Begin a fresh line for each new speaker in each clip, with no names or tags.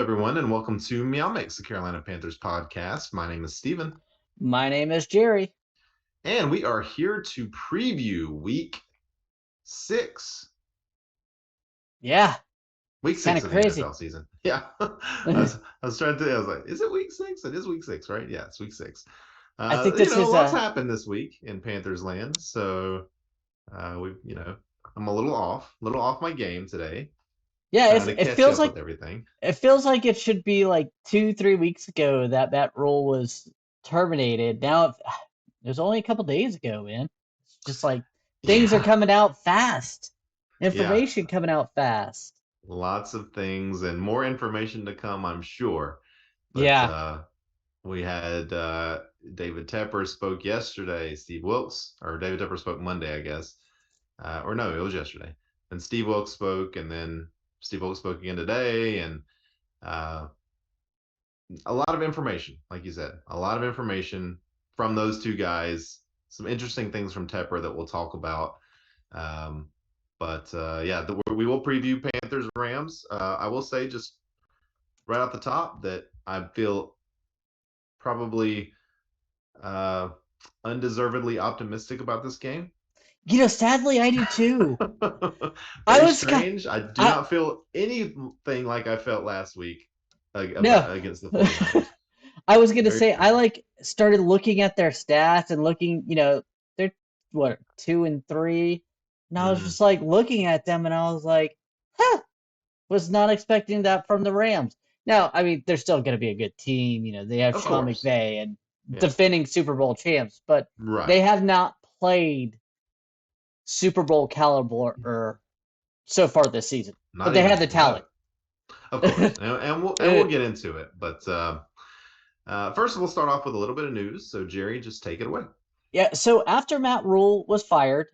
everyone, and welcome to MeowMix, the Carolina Panthers podcast. My name is Steven,
My name is Jerry.
and we are here to preview week
Yeah,
week
it's kind
six
of
of the
crazy.
NFL season. Yeah, I was trying to. I was like, is it week 6? It is week 6, right? Yeah, it's week 6.
I think this
A
is
lot's happened this week in Panthers land, so I'm a little off my game today,
yeah,
trying to
it
catch
feels
up
like
with everything.
it should be like 2-3 weeks ago that that rule was terminated. Now it was only a couple days ago, man. It's just like things are
Yeah,
coming out fast.
yeah.
Information coming out fast.
Lots of things and more information to come, I'm sure. But
Yeah.
we had David Tepper spoke yesterday. Steve Wilks, or David Tepper spoke Monday, I guess. Or no, it was yesterday. And Steve Wilks spoke, and then Steve Wilks spoke again today. And uh, a lot of information, like you said, a lot of information from those two guys. Some interesting things from Tepper that we'll talk about. Um, but we will preview Panthers Rams. I will say just right off the top that I feel probably uh, undeservedly optimistic about this game.
Sadly I do too. I
Very
was kind
strange. I do
I
not feel anything like I felt last week
no.
against the 49ers.
I was gonna
Very
say I
strange.
like started looking at their stats and looking, they're what 2-3, and I was
Mm,
just like looking at them and I was like, huh, was not expecting that from the Rams. Now, I mean, they're still gonna be a good team. They have
of
Sean
course.
McVay and
Yeah.
defending Super Bowl champs, but
Right.
they have not played Super Bowl caliber so far this season. But
Not
they have
even
the
close.
talent.
Of course. And we'll get into it. But first, we'll start off with a little bit of news. So, Jerry, just take it away.
Yeah, so after Matt Rule was fired,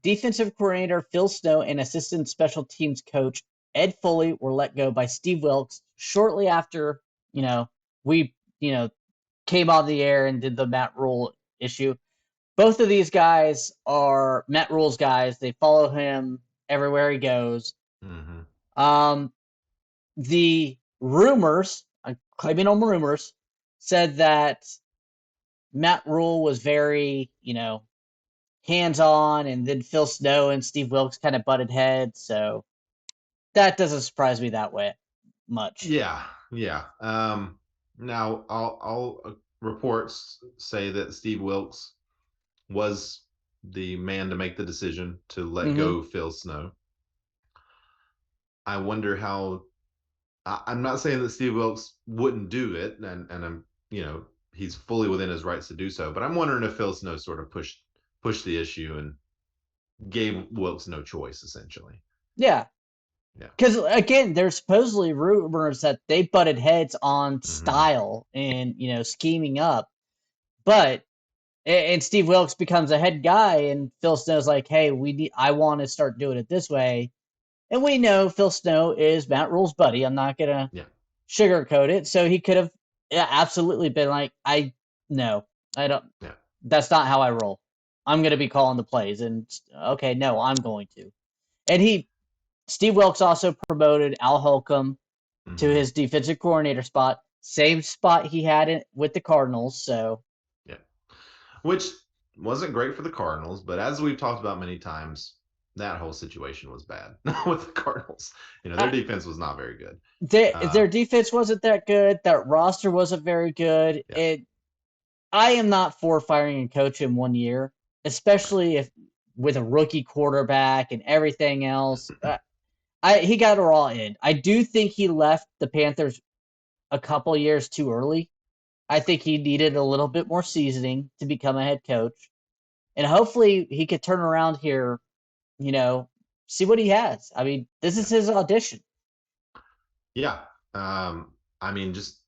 defensive coordinator Phil Snow and assistant special teams coach Ed Foley were let go by Steve Wilks shortly after, you know, we, came on the air and did the Matt Rule issue. Both of these guys are Matt Rule's guys. They follow him everywhere he goes.
Mm-hmm.
Um, the rumors, I'm claiming on rumors, said that Matt Rule was very, hands on, and then Phil Snow and Steve Wilks kind of butted heads. So that doesn't surprise me that way much.
Yeah, yeah. Now, all reports say that Steve Wilks was the man to make the decision to let
Hmm.
go Phil Snow. I wonder how. I'm not saying that Steve Wilks wouldn't do it, and he's fully within his rights to do so. But I'm wondering if Phil Snow sort of pushed the issue and gave Wilks no choice, essentially.
Yeah,
Yeah.
because again, there's supposedly rumors that they butted heads on
Mm-hmm.
style and scheming up, but and Steve Wilks becomes a head guy, and Phil Snow's like, "Hey, I want to start doing it this way." And we know Phil Snow is Matt Rule's buddy. I'm not gonna
Yeah.
sugarcoat it. So he could have, yeah, absolutely been like, no, I don't.
Yeah.
That's not how I roll. I'm gonna be calling the plays, and okay, no, I'm going to. And Steve Wilks also promoted Al Holcomb to
Mm-hmm.
his defensive coordinator spot, same spot he had it with the Cardinals. So
Yeah. Which wasn't great for the Cardinals, but as we've talked about many times, that whole situation was bad with the Cardinals. Their
uh,
defense was not very good.
their defense wasn't that good. That roster wasn't very good.
Yeah.
I am not for firing a coach in 1 year,
Right.
especially if with a rookie quarterback and everything else. He got a raw end. I do think he left the Panthers a couple years too early. I think he needed a little bit more seasoning to become a head coach, and hopefully he could turn around here. You know, see what he has. I mean, this
Yeah.
is his audition.
Yeah. I mean, just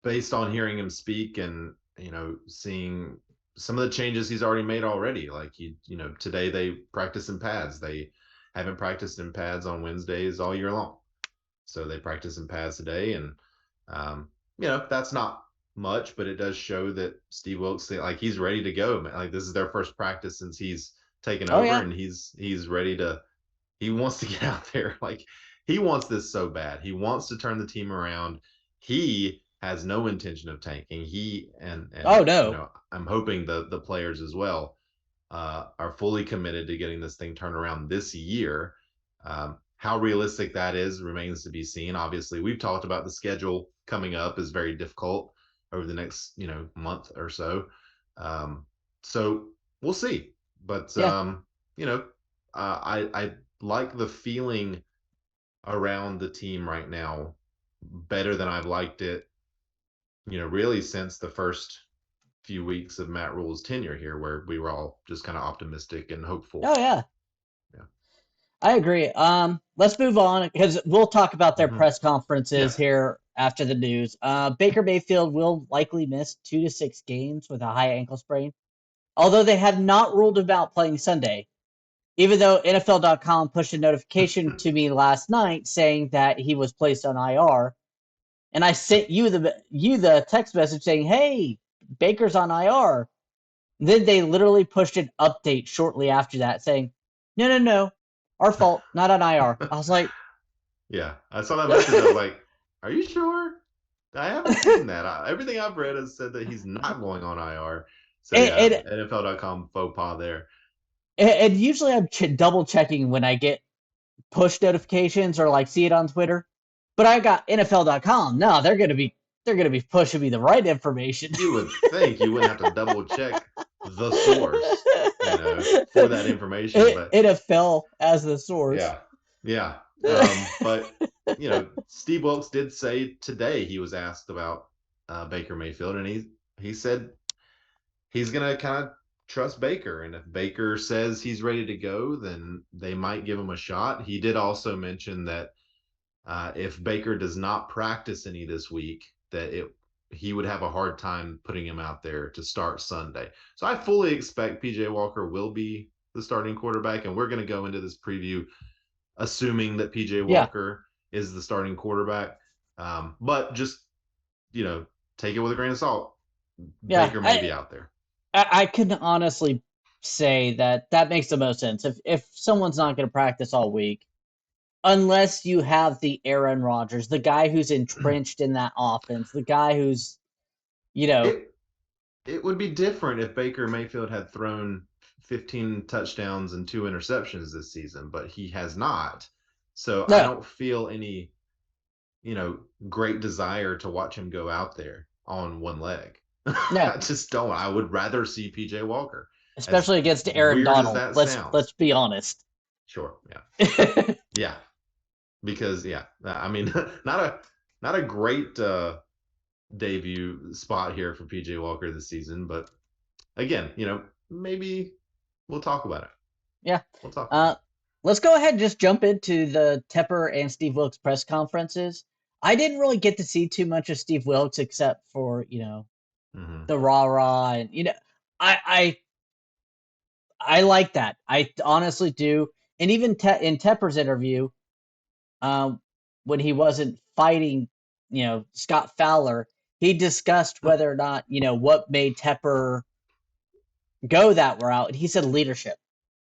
based on hearing him speak and seeing some of the changes he's already made already. Like today they practice in pads. They haven't practiced in pads on Wednesdays all year long, so they practice in pads today, and um, that's not much, but it does show that Steve Wilks, like, he's ready to go. Man. Like, this is their first practice since he's taken
Oh
over,
yeah,
and he's ready to. He wants to get out there. Like, he wants this so bad. He wants to turn the team around. He has no intention of tanking. He and
Oh no.
I'm hoping the players as well are fully committed to getting this thing turned around this year. How realistic that is remains to be seen. Obviously, we've talked about the schedule coming up is very difficult over the next month or so. So we'll see. But
Yeah.
I like the feeling around the team right now better than I've liked it, really since the first few weeks of Matt Rule's tenure here, where we were all just kind of optimistic and hopeful.
Oh yeah.
Yeah.
I agree. Let's move on because we'll talk about their
Mm-hmm.
press conferences
Yeah.
here after the news. Baker Mayfield will likely miss 2 to 6 games with a high ankle sprain, although they have not ruled him out playing Sunday. Even though NFL.com pushed a notification to me last night saying that he was placed on IR, and I sent you the text message saying, "Hey, Baker's on IR." Then they literally pushed an update shortly after that saying, "No, no, no, our fault, not on IR." I was like,
Yeah. I saw that message. I was like, are you sure? I haven't seen that. Everything I've read has said that he's not going on IR. So yeah,
and,
NFL.com faux pas there.
and usually I'm double checking when I get push notifications or like see it on Twitter, but I got NFL.com. No, they're gonna be pushing me the right information.
You would think you wouldn't have to double check the source, for that information, but
NFL as the source.
yeah, yeah. But Steve Wilks did say today he was asked about Baker Mayfield, and he said he's gonna kind of trust Baker, and if Baker says he's ready to go, then they might give him a shot. He did also mention that if Baker does not practice any this week, that he would have a hard time putting him out there to start Sunday. So I fully expect PJ Walker will be the starting quarterback, and we're going to go into this preview assuming that PJ
Yeah,
Walker is the starting quarterback. But just take it with a grain of salt.
yeah.
Baker may be out there.
I can honestly say that makes the most sense. If someone's not going to practice all week, unless you have the Aaron Rodgers, the guy who's entrenched in that offense, the guy who's you know
It it would be different if Baker Mayfield had thrown 15 touchdowns and 2 interceptions this season, but he has not. So I
no,
don't feel any, great desire to watch him go out there on one leg.
no,
I just don't. I would rather see PJ Walker. As
especially against Aaron
weird as
Donald.
that
Let's
sounds.
be honest.
Sure. Yeah. Yeah. Because I mean, not a great debut spot here for PJ Walker this season, but again, maybe we'll talk about it.
Yeah.
We'll talk about it.
Let's go ahead and just jump into the Tepper and Steve Wilks press conferences. I didn't really get to see too much of Steve Wilks except for
Mm-hmm.
the rah rah, and I I like that. I honestly do. And even in Tepper's interview, um, when he wasn't fighting, Scott Fowler, he discussed whether or not, what made Tepper go that route. He said leadership.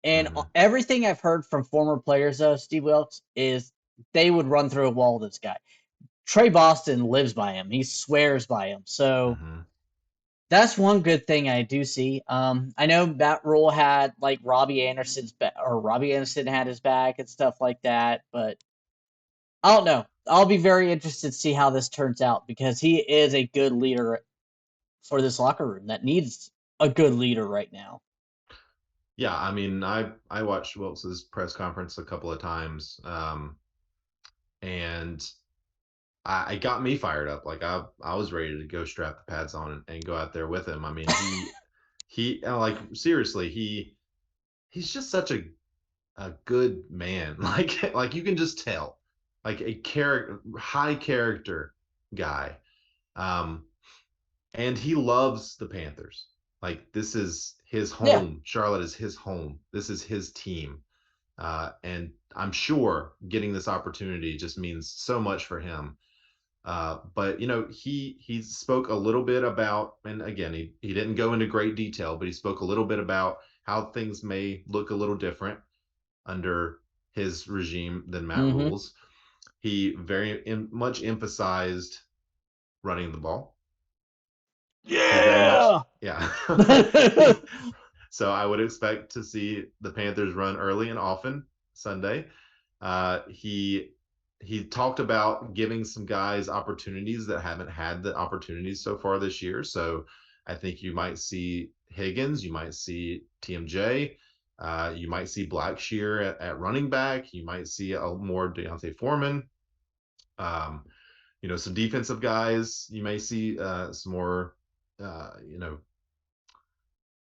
And
Mm-hmm.
everything I've heard from former players, though, Steve Wilks, is they would run through a wall with this guy. Trey Boston lives by him. He swears by him. So
Mm-hmm.
that's one good thing I do see. I know Matt Rule had like Robbie Anderson had his back and stuff like that, but I don't know. I'll be very interested to see how this turns out because he is a good leader for this locker room that needs a good leader right now.
Yeah, I mean, I watched Wilkes's press conference a couple of times, and it got me fired up. Like I was ready to go strap the pads on and go out there with him. I mean, he like seriously, he's just such a good man. Like you can just tell, like a high character guy. Um, and he loves the Panthers. Like this is his
Yeah.
home. Charlotte is his home. This is his team. And I'm sure getting this opportunity just means so much for him. But he spoke a little bit about, and again, he didn't go into great detail, but he spoke a little bit about how things may look a little different under his regime than Matt
Mm-hmm.
Rule's. he very much emphasized running the ball. He very much,
Yeah.
yeah. So I would expect to see the Panthers run early and often Sunday. He talked about giving some guys opportunities that haven't had the opportunities so far this year. So I think you might see Higgins, you might see TMJ, you might see Blackshear at running back, you might see a more Deontay Foreman. Some defensive guys. You may see some more.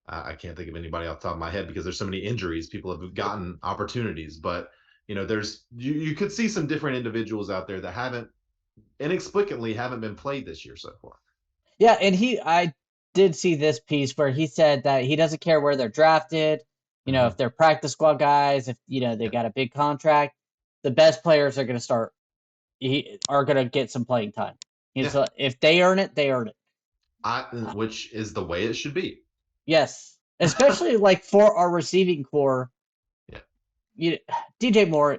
I can't think of anybody off the top of my head because there's so many injuries. People have gotten opportunities, but there's you could see some different individuals out there that haven't inexplicably haven't been played this year so far.
Yeah, and I did see this piece where he said that he doesn't care where they're drafted. If they're practice squad guys, if they got a big contract, the best players are going to start. Are going to get some playing time. So if they earn it, they earn it.
Which is the way it should be.
Yes, especially like for our receiving core.
Yeah.
DJ Moore,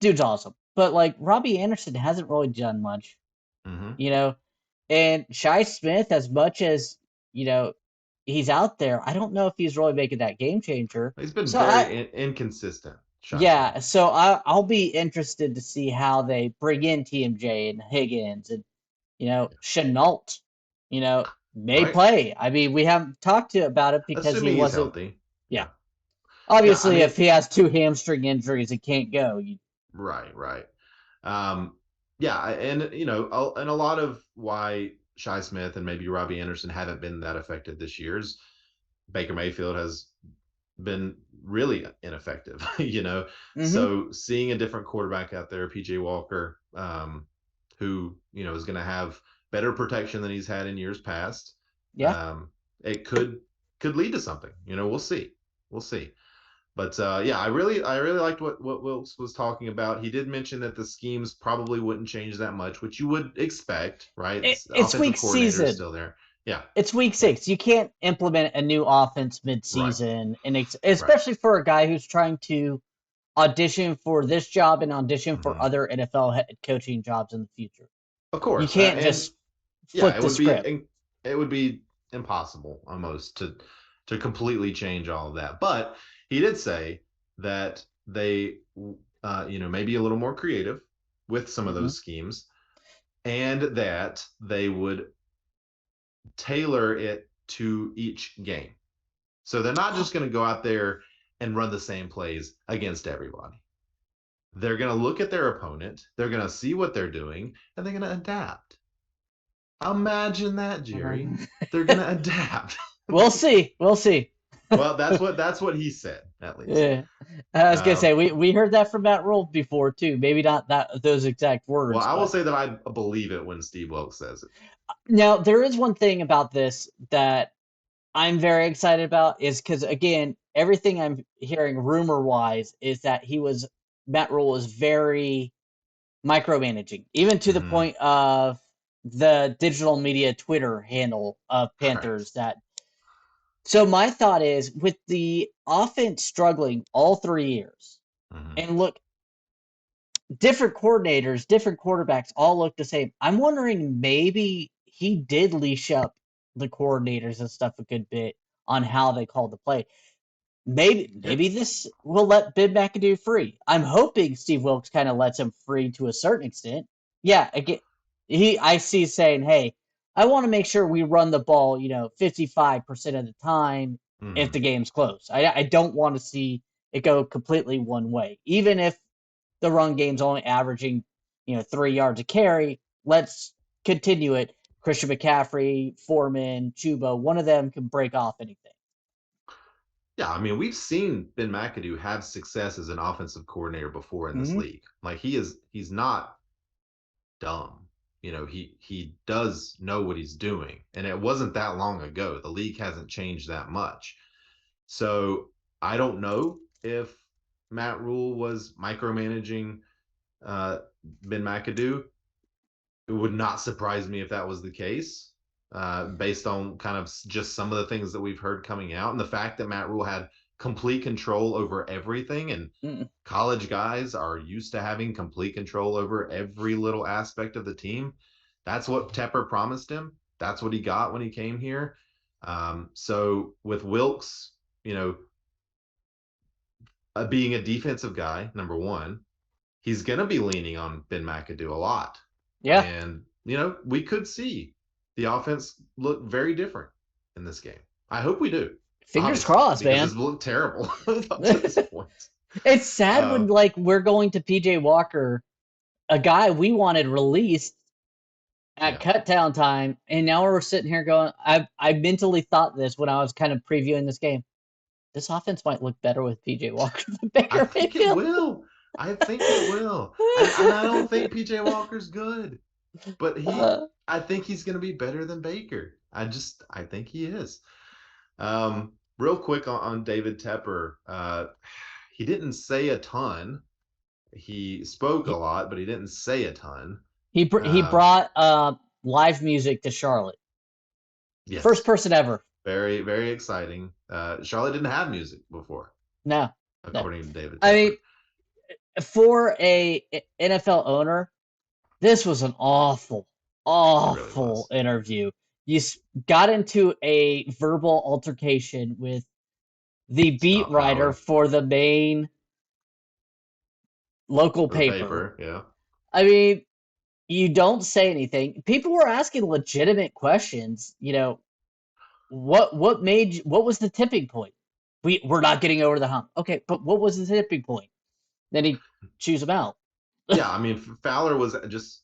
dude's awesome, but like Robbie Anderson hasn't really done much. And Shi Smith, as much as he's out there, I don't know if he's really making that game changer.
He's been very inconsistent.
Yeah, so I'll be interested to see how they bring in TMJ and Higgins and Chenault, may play. I mean, we haven't talked about it because
assuming
he wasn't
healthy.
Yeah. Obviously, if he has 2 hamstring injuries and can't go.
Right. And a lot of why Shi Smith and maybe Robbie Anderson haven't been that effective this year is Baker Mayfield has been really ineffective. So seeing a different quarterback out there, PJ Walker, who is going to have better protection than he's had in years past. It could lead to something. We'll see. But I really liked what Wilks was talking about. He did mention that the schemes probably wouldn't change that much, which you would expect, right?
It's week season.
Still there. Yeah,
it's week 6. You can't implement a new offense mid-season, and especially for a guy who's trying to audition for this job and audition for other NFL head coaching jobs in the future.
Of course,
you can't just flip the script.
It would be impossible almost to completely change all of that. But he did say that they, may be a little more creative with some of those schemes, and that they would tailor it to each game. So they're not just going to go out there and run the same plays against everybody. They're going to look at their opponent, they're going to see what they're doing, and they're going to adapt. Imagine that, Jerry. They're going to adapt.
We'll see.
Well, that's what he said, at least.
Yeah. I was gonna say we heard that from Matt Rule before too. Maybe not those exact words.
Well, I will say that I believe it when Steve Wilks says it.
Now, there is one thing about this that I'm very excited about, is because again, everything I'm hearing rumor wise is that Matt Rule was very micromanaging, even to the point of the digital media Twitter handle of Panthers. So my thought is, with the offense struggling all 3 years, and look, different coordinators, different quarterbacks all look the same. I'm wondering maybe he did leash up the coordinators and stuff a good bit on how they called the play. Maybe this will let Ben McAdoo free. I'm hoping Steve Wilks kind of lets him free to a certain extent. Yeah, again, I see saying, hey, I want to make sure we run the ball, 55% of the time if the game's close. I don't want to see it go completely one way. Even if the run game's only averaging, 3 yards a carry, let's continue it. Christian McCaffrey, Foreman, Chuba, one of them can break off anything.
Yeah, I mean, we've seen Ben McAdoo have success as an offensive coordinator before in this league. Like, he's not dumb. He does know what he's doing, and it wasn't that long ago. The league hasn't changed that much. So I don't know if Matt Rule was micromanaging Ben McAdoo. It would not surprise me if that was the case, based on kind of just some of the things that we've heard coming out, and the fact that Matt Rule had complete control over everything. And
Mm.
college guys are used to having complete control over every little aspect of the team. That's what Tepper promised him. That's what he got when he came here. So with Wilks, you know, being a defensive guy, number one, he's going to be leaning on Ben McAdoo a lot.
Yeah,
And, you know, we could see the offense look very different in this game. I hope we do,
fingers
obviously,
crossed,
because
man.
it's looked terrible up to this point.
It's sad
Uh,
when like we're going to PJ Walker, a guy we wanted released at
yeah.
cut down time, and now we're sitting here going, I mentally thought this when I was kind of previewing this game. This offense might look better with PJ Walker than
I
Baker
think it
Mayfield.
will. I think it will. And I don't think PJ Walker's good, but
Uh,
I think he's going to be better than Baker. I think he is. Real quick on David Tepper, he didn't say a ton. He spoke a
he
lot, but he didn't say a ton.
he
Um,
brought live music to Charlotte. First
yes,
person ever.
very, very exciting. Charlotte didn't have music before,
No, no.
according to David
I mean,
Tepper.
for a NFL owner, this was an awful,
It really
awful
was.
interview. You got into a verbal altercation with the beat
Scott
writer
Fowler
for the main local
for the
paper.
paper. Yeah.
I mean, you don't say anything. People were asking legitimate questions. You know, what was the tipping point? We're not getting over the hump. Okay, but what was the tipping point? Then he chews them out.
Yeah. I mean, Fowler was just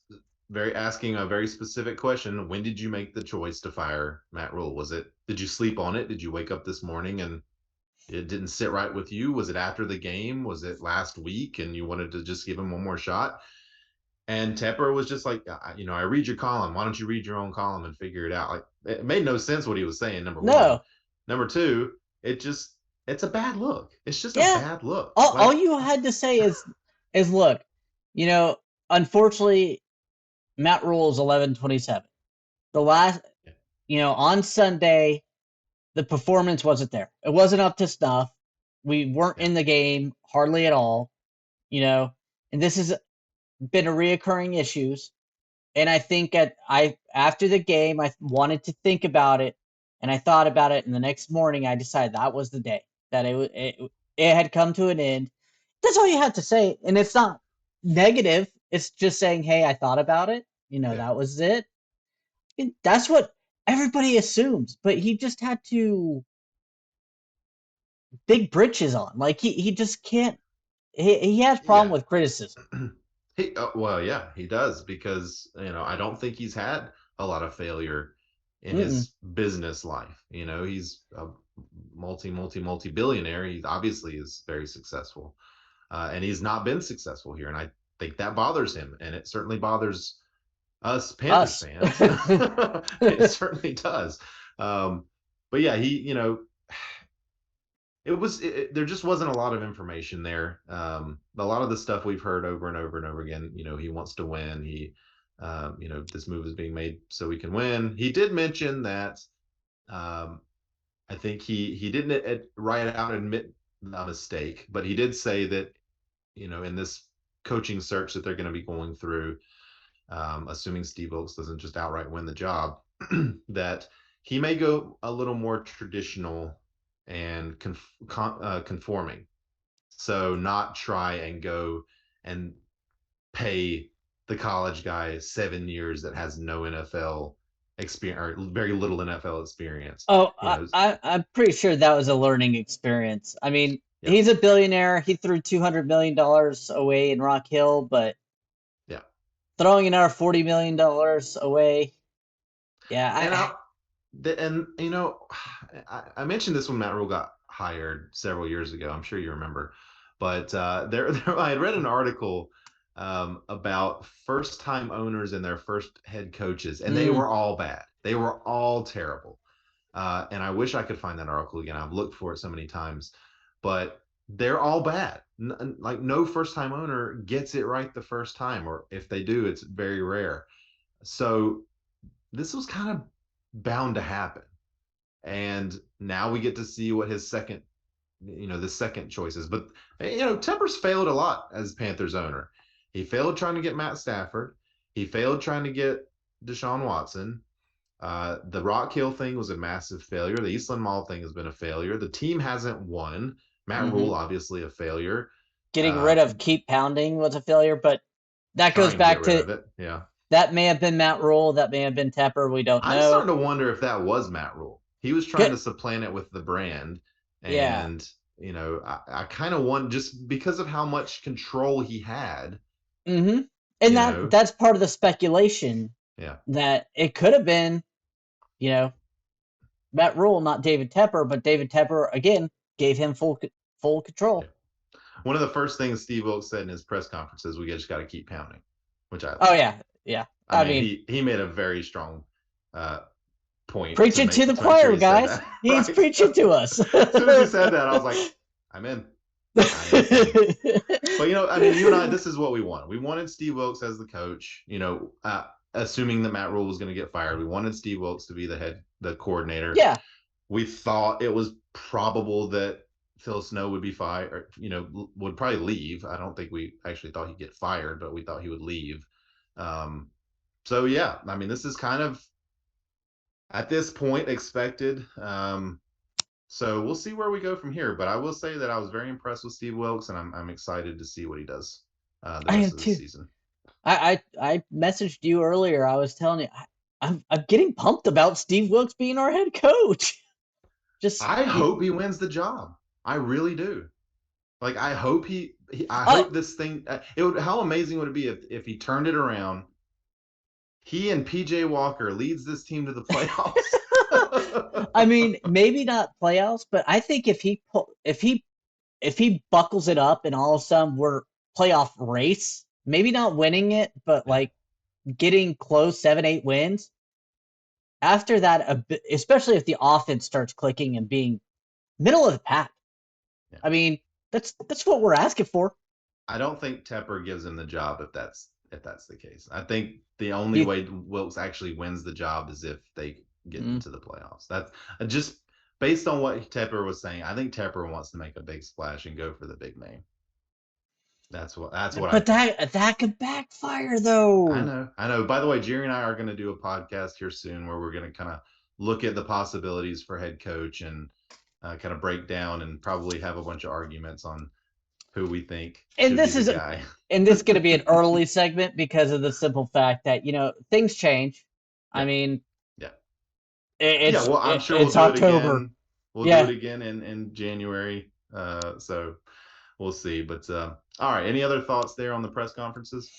very asking a very specific question. When did you make the choice to fire Matt Rule? Did you sleep on it? Did you wake up this morning and it didn't sit right with you? Was it after the game? Was it last week and you wanted to just give him one more shot? And Tepper was just like, I read your column. Why don't you read your own column and figure it out? Like, it made no sense what he was saying, number one.
No,
Number two, it's a bad look. It's just a
yeah.
bad look.
All
Like,
you had to say is look, you know, unfortunately, Matt Rule is 11-27. The last, on Sunday, the performance wasn't there. It wasn't up to snuff. We weren't
yeah,
in the game hardly at all, and this has been a reoccurring issues. And I think after the game, I wanted to think about it, and I thought about it, and the next morning I decided that was the day that it had come to an end. That's all you have to say, and it's not negative. It's just saying, "Hey, I thought about it.
yeah,
That was it." And that's what everybody assumes, but he just had to big britches on. Like he just can't. He has problem
yeah.
with criticism.
Well, yeah, he does because I don't think he's had a lot of failure in
Mm-mm.
his business life. He's a multi billionaire. He obviously is very successful, and he's not been successful here, and I think that bothers him, and it certainly bothers us Panthers
Us.
fans. It certainly does. But yeah, there just wasn't a lot of information there. A lot of the stuff we've heard over and over and over again. He wants to win. This move is being made so we can win. He did mention that. I think he didn't right out admit a mistake, but he did say that in this coaching search that they're going to be going through, assuming Steve Wilks doesn't just outright win the job, that he may go a little more traditional and conforming. So not try and go and pay the college guy 7 years that has no NFL experience or very little NFL experience.
Oh,
You know,
I'm pretty sure that was a learning experience. I mean,
yeah,
he's a billionaire. He threw $200 million away in Rock Hill, but
yeah.
throwing another $40 million away, yeah,
And I mentioned this when Matt Rule got hired several years ago. I'm sure you remember, but I had read an article about first-time owners and their first head coaches, and they
mm,
were all bad. They were all terrible. And I wish I could find that article again. I've looked for it so many times, but they're all bad. Like no first-time owner gets it right the first time, or if they do, it's very rare. So this was kind of bound to happen. And now we get to see what his second the second choices. But Tepper's failed a lot as Panthers owner. He failed trying to get Matt Stafford. He failed trying to get Deshaun Watson. The Rock Hill thing was a massive failure. The Eastland Mall thing has been a failure. The team hasn't won. Matt Rule, obviously a failure.
Getting rid of Keep Pounding was a failure, but that goes back to
yeah.
That may have been Matt Rule. That may have been Tepper. We don't know.
I'm starting to wonder if that was Matt Rule. He was trying to supplant it with the brand. And, I kind of want, just because of how much control he had.
Mm-hmm. And that's part of the speculation.
Yeah.
That it could have been, Matt Rule, not David Tepper, but David Tepper, again, gave him full control.
Yeah. One of the first things Steve Wilks said in his press conference is, we just got to keep pounding, which I like.
Oh, yeah. Yeah.
I mean, he made a very strong point.
Preaching to the choir, guys. He's preaching to us.
As soon as he said that, I was like, I'm in. But you and I, this is what we wanted. We wanted Steve Wilks as the coach. Assuming that Matt Rule was going to get fired, we wanted Steve Wilks to be the coordinator.
Yeah.
We thought it was probable that Phil Snow would be fired, or, would probably leave. I don't think we actually thought he'd get fired, but we thought he would leave. So yeah, I mean, this is kind of at this point expected. So we'll see where we go from here. But I will say that I was very impressed with Steve Wilks, and I'm excited to see what he does the rest of the season.
I messaged you earlier. I was telling you, I'm getting pumped about Steve Wilks being our head coach.
I hope he wins the job. I really do. Like, I hope I hope this thing. How amazing would it be if he turned it around? He and PJ Walker leads this team to the playoffs.
I mean, maybe not playoffs, but I think if he buckles it up and all of a sudden we're playoff race, maybe not winning it, but like getting close, 7-8 wins. After that, especially if the offense starts clicking and being middle of the pack. Yeah. I mean, that's what we're asking for.
I don't think Tepper gives him the job if that's the case. I think the only way Wilks actually wins the job is if they get into the playoffs. That's just based on what Tepper was saying. I think Tepper wants to make a big splash and go for the big name. That's what.
But that could backfire, though.
I know. By the way, Jerry and I are going to do a podcast here soon where we're going to kind of look at the possibilities for head coach and kind of break down and probably have a bunch of arguments on who we think
and this
be
is
the guy.
And this is going to be an early segment because of the simple fact that things change. Yeah. I mean,
well, I'm sure
it's October.
We'll do it again in January. So we'll see. But all right, any other thoughts there on the press conferences?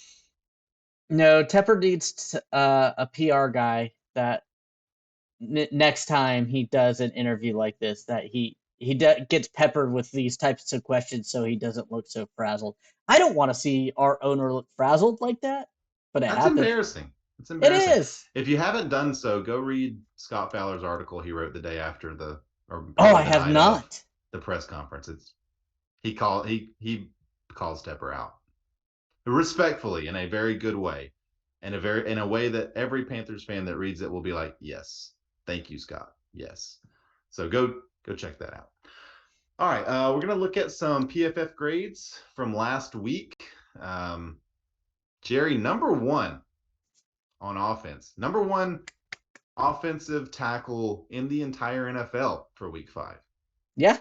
No, Tepper needs a PR guy that next time he does an interview like this, that he gets peppered with these types of questions so he doesn't look so frazzled. I don't want to see our owner look frazzled like that, but
that's embarrassing. It's embarrassing.
It is.
If you haven't done so, go read Scott Fowler's article he wrote the day after
I have not.
The press conference. He calls Tepper out respectfully, in a very good way, in a way that every Panthers fan that reads it will be like, yes, thank you, Scott. Yes. So go check that out. All right, we're gonna look at some PFF grades from last week. Jerry, number one on offense, number one offensive tackle in the entire NFL for Week 5.
Yeah,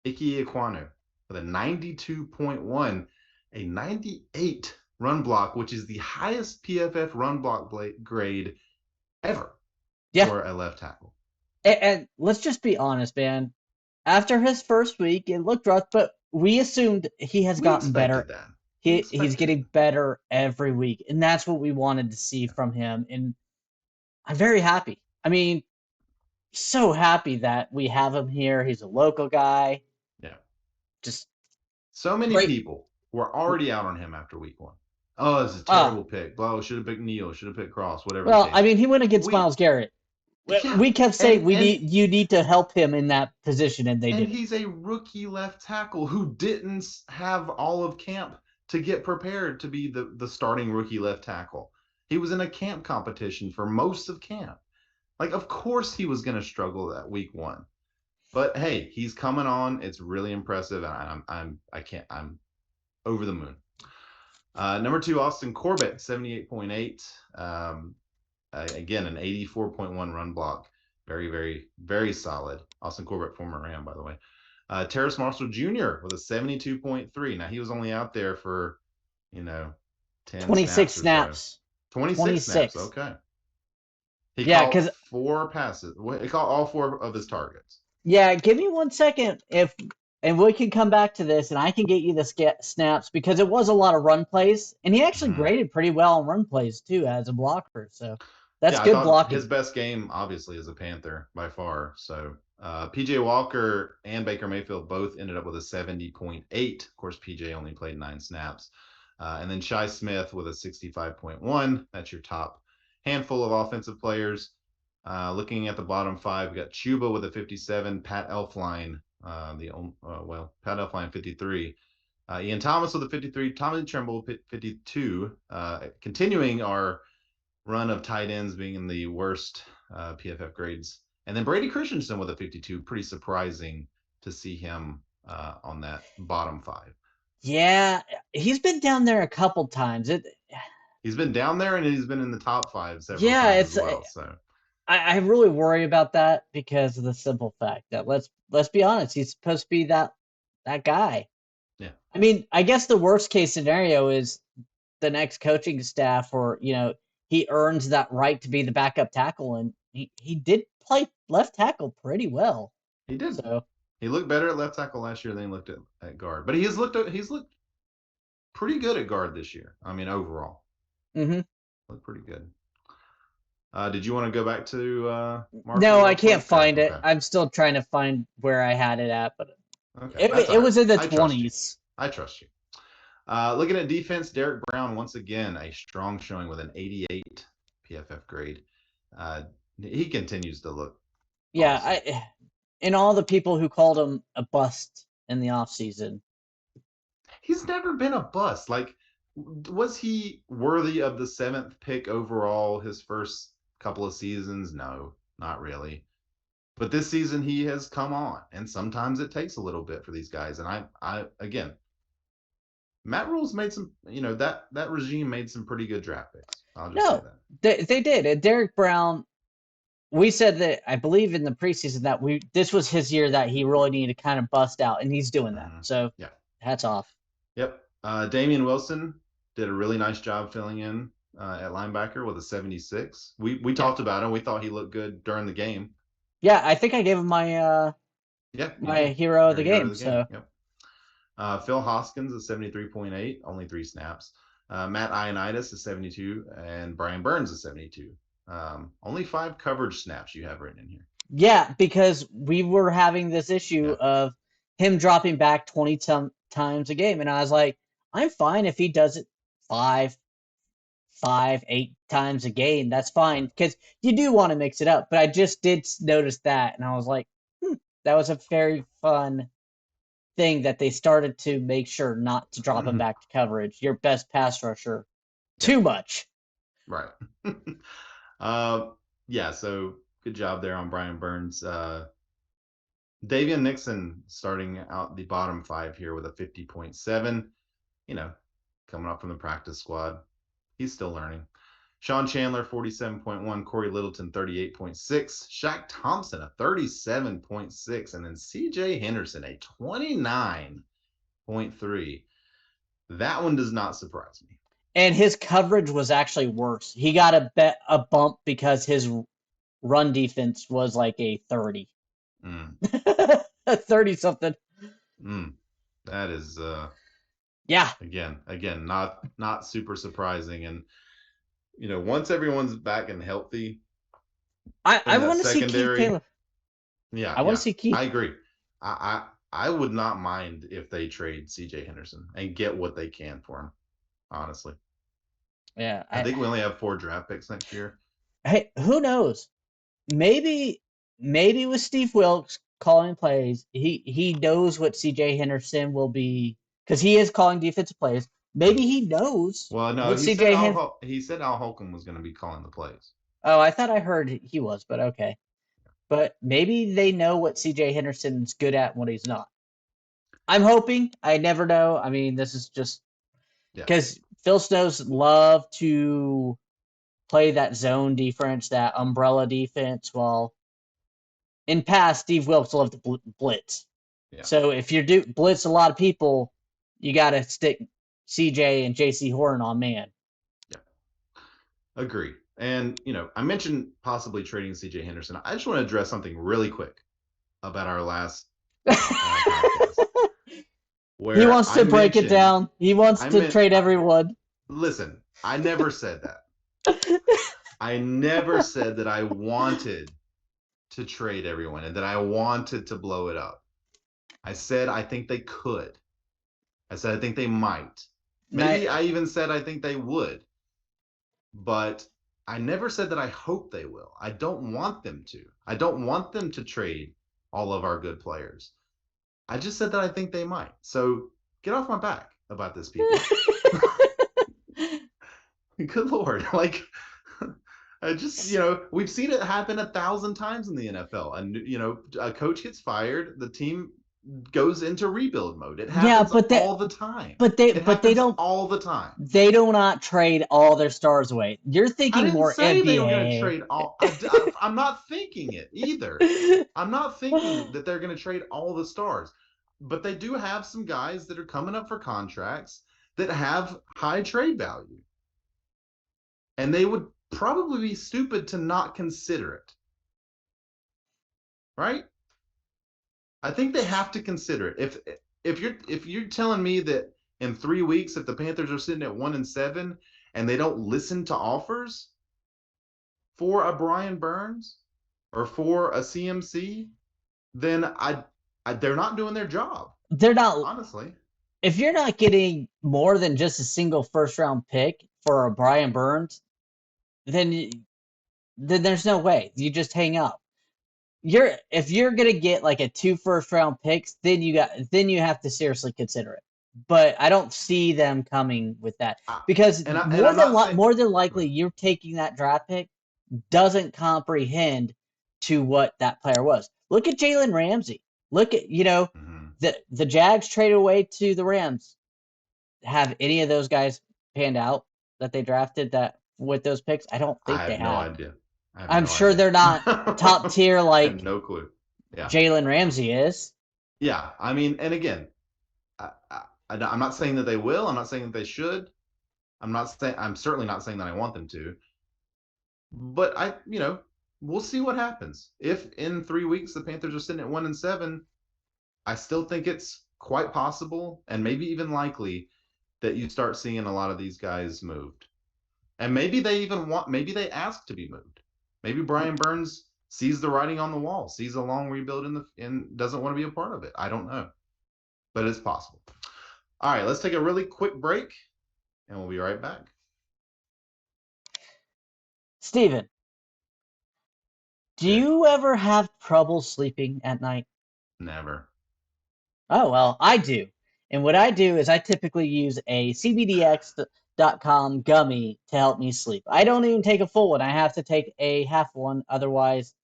Ike Ekwonu with a 92.1, a 98 run block, which is the highest PFF run block grade ever for a left tackle.
And let's just be honest, man. After his first week, it looked rough, but we assumed he has gotten better. He's getting better every week, and that's what we wanted to see from him. And I'm very happy. I mean, so happy that we have him here. He's a local guy.
Yeah.
Just
so many people were already out on him after Week 1. Oh, it's a terrible pick. Blah, should have picked Neal, should have picked Cross, whatever.
Well, I mean, he went against Myles Garrett. Yeah. We kept saying you need to help him in that position, and they did.
And he's a rookie left tackle who didn't have all of camp to get prepared to be the starting rookie left tackle. He was in a camp competition for most of camp. Like, of course he was going to struggle that Week 1. But hey, he's coming on. It's really impressive, and I'm over the moon. Number 2, Austin Corbett, 78.8. Again, an 84.1 run block. Very, very, very solid. Austin Corbett, former Ram, by the way. Terrace Marshall Jr. with a 72.3. Now, he was only out there for, 10
26
snaps or so.
snaps.
26 snaps, okay. He
Yeah,
caught
because
4 passes. He caught all 4 of his targets.
yeah, give me 1 second and we can come back to this, and I can get you the snaps because it was a lot of run plays, and he actually graded pretty well on run plays too as a blocker. So that's
I
good
thought
blocking.
his best game, obviously, is a Panther by far. So PJ Walker and Baker Mayfield both ended up with a 70.8. Of course, PJ only played 9 snaps. And then Shi Smith with a 65.1. That's your top handful of offensive players. Looking at the bottom 5, we got Chuba with a 57, Pat Elflein, Pat Elflein 53. Ian Thomas with a 53, Tommy Tremble 52. Continuing our run of tight ends being in the worst PFF grades. And then Brady Christensen with a 52. Pretty surprising to see him on that bottom 5.
Yeah, he's been down there a couple times.
He's been down there, and he's been in the top 5 several times as well. So
I really worry about that because of the simple fact that let's be honest, he's supposed to be that guy.
Yeah.
I mean, I guess the worst case scenario is the next coaching staff, or he earns that right to be the backup tackle, and he did play left tackle pretty well.
He did.
So
he looked better at left tackle last year than he looked at guard, but he's looked pretty good at guard this year. I mean, overall, looked pretty good. Did you want to go back to Mark?
No, I can't find it. Okay. I'm still trying to find where I had it at, but it was in the 20s.
I trust you. Looking at defense, Derek Brown, once again, a strong showing with an 88 PFF grade. He continues to look awesome.
And all the people who called him a bust in the offseason.
He's never been a bust. Like, was he worthy of the 7th pick overall his first couple of seasons? No, not really. But this season he has come on, and sometimes it takes a little bit for these guys. And I again, Matt Rule's made some, that regime made some pretty good draft picks. I'll just say
that. They did. And Derek Brown, we said that, I believe in the preseason, that this was his year that he really needed to kind of bust out, and he's doing that. So yeah, hats off.
Yep. Damian Wilson did a really nice job filling in at linebacker with a 76. We talked about him. We thought he looked good during the game.
Yeah, I think I gave him my hero of the game. So.
Yep. Phil Hoskins is 73.8, only 3 snaps. Matt Ioannidis is 72, and Brian Burns is 72. Only 5 coverage snaps you have written in here.
Yeah, because we were having this issue of him dropping back 20 times a game, and I was like, I'm fine if he does it 5, 8 times a game. That's fine, because you do want to mix it up. But I just did notice that, and I was like, that was a very fun thing that they started to make sure not to drop him back to coverage. Your best pass rusher, too much.
Right. So good job there on Brian Burns. Davian Nixon starting out the bottom 5 here with a 50.7. Coming up from the practice squad. He's still learning. Sean Chandler, 47.1. Corey Littleton, 38.6. Shaq Thompson, a 37.6. And then CJ Henderson, a 29.3. That one does not surprise me.
And his coverage was actually worse. He got a bump because his run defense was like a 30. A 30-something.
That is again not super surprising. And once everyone's back and healthy,
I want to see Keith Taylor.
Yeah,
I want to see Keith.
I agree. I would not mind if they trade CJ Henderson and get what they can for him, honestly.
Yeah.
I think we only have 4 draft picks next year.
Hey, who knows? Maybe with Steve Wilks calling plays, he knows what CJ Henderson will be, because he is calling defensive plays. Maybe he knows.
Well, no, he said Al Holcomb was going to be calling the plays.
Oh, I thought I heard he was, but okay. but maybe they know what CJ Henderson's good at and what he's not. I'm hoping. I never know. I mean, this is just
Yeah.
because Phil Snow's love to play that zone defense, that umbrella defense. Well, in past, Steve Wilks loved to blitz.
Yeah.
So if you do blitz a lot of people, you got to stick CJ and JC Horn on man.
Yeah. Agree. And, I mentioned possibly trading CJ Henderson. I just want to address something really quick about our last podcast.
He wants to break it down. He wants to trade everyone.
Listen, I never said that. I never said that I wanted to trade everyone and that I wanted to blow it up. I said I think they could. I said I think they might. Maybe I even said I think they would. But I never said that I hope they will. I don't want them to. I don't want them to trade all of our good players. I just said that I think they might. So get off my back about this, people. Good Lord. Like, I just, we've seen it happen 1,000 times in the NFL. And, a coach gets fired, the team goes into rebuild mode. It happens all the time.
But they don't
all the time.
They do not trade all their stars away. You're thinking more NBA.
I didn't say they were going to trade all. I'm not thinking it either. I'm not thinking that they're going to trade all the stars. But they do have some guys that are coming up for contracts that have high trade value. And they would probably be stupid to not consider it. Right? I think they have to consider it. If you're telling me that in 3 weeks, if the Panthers are sitting at 1-7 and they don't listen to offers for a Brian Burns or for a CMC, then they're not doing their job.
They're not,
honestly.
If you're not getting more than just a single first round pick for a Brian Burns, then there's no way. You just hang up. If you're gonna get like a 2 first round picks, then you have to seriously consider it. But I don't see them coming with that because more than likely you're taking that draft pick doesn't comprehend to what that player was. Look at Jalen Ramsey. Look at the Jags traded away to the Rams. Have any of those guys panned out that they drafted that with those picks? I don't think they have.
No idea.
I'm sure they're not top tier like
I have no clue. Yeah.
Jalen Ramsey is.
Yeah, I mean, and again, I'm not saying that they will. I'm not saying that they should. I'm certainly not saying that I want them to. But we'll see what happens. If in 3 weeks the Panthers are sitting at 1-7, I still think it's quite possible and maybe even likely that you start seeing a lot of these guys moved. And maybe they ask to be moved. Maybe Brian Burns sees the writing on the wall, sees a long rebuild and doesn't want to be a part of it. I don't know. But it's possible. All right, let's take a really quick break and we'll be right back.
Steven, do you ever have trouble sleeping at night?
Never.
Oh, well, I do. And what I do is I typically use a CBDX.com gummy to help me sleep. I don't even take a full one. I have to take a half one. Otherwise,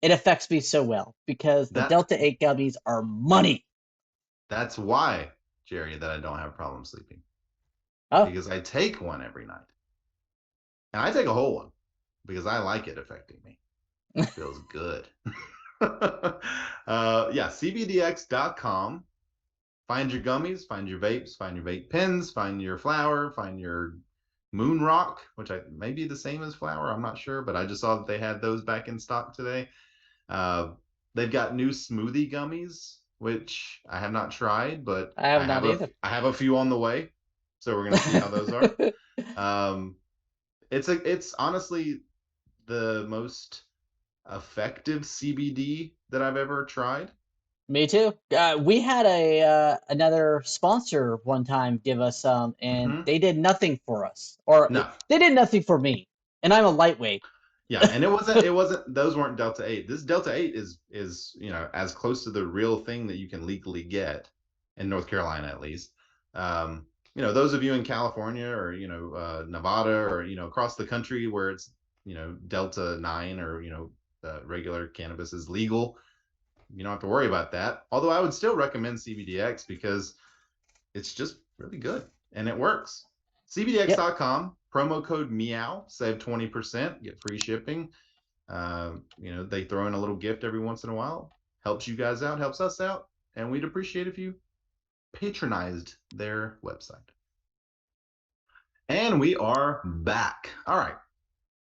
it affects me so well because the Delta 8 gummies are money.
That's why, Jerry, that I don't have a problem sleeping.
Oh.
Because I take one every night. And I take a whole one because I like it affecting me. It feels good. CBDX.com. Find your gummies, find your vapes, find your vape pens, find your flower, find your moon rock, which may be the same as flower. I'm not sure, but I just saw that they had those back in stock today. They've got new smoothie gummies, which I have not tried, but
I
have a few on the way. So we're going to see how those are. It's honestly the most effective CBD that I've ever tried.
Me too. We had another sponsor one time give us some, and they did nothing for us, they did nothing for me, and I'm a lightweight.
Yeah, and it wasn't. Those weren't Delta 8. This Delta 8 is as close to the real thing that you can legally get in North Carolina, at least. Those of you in California or Nevada or across the country where it's Delta 9 or regular cannabis is legal. You don't have to worry about that. Although I would still recommend CBDX because it's just really good and it works. CBDX.com, promo code Meow, save 20%, get free shipping. They throw in a little gift every once in a while. Helps you guys out, helps us out, and we'd appreciate if you patronized their website. And we are back. All right.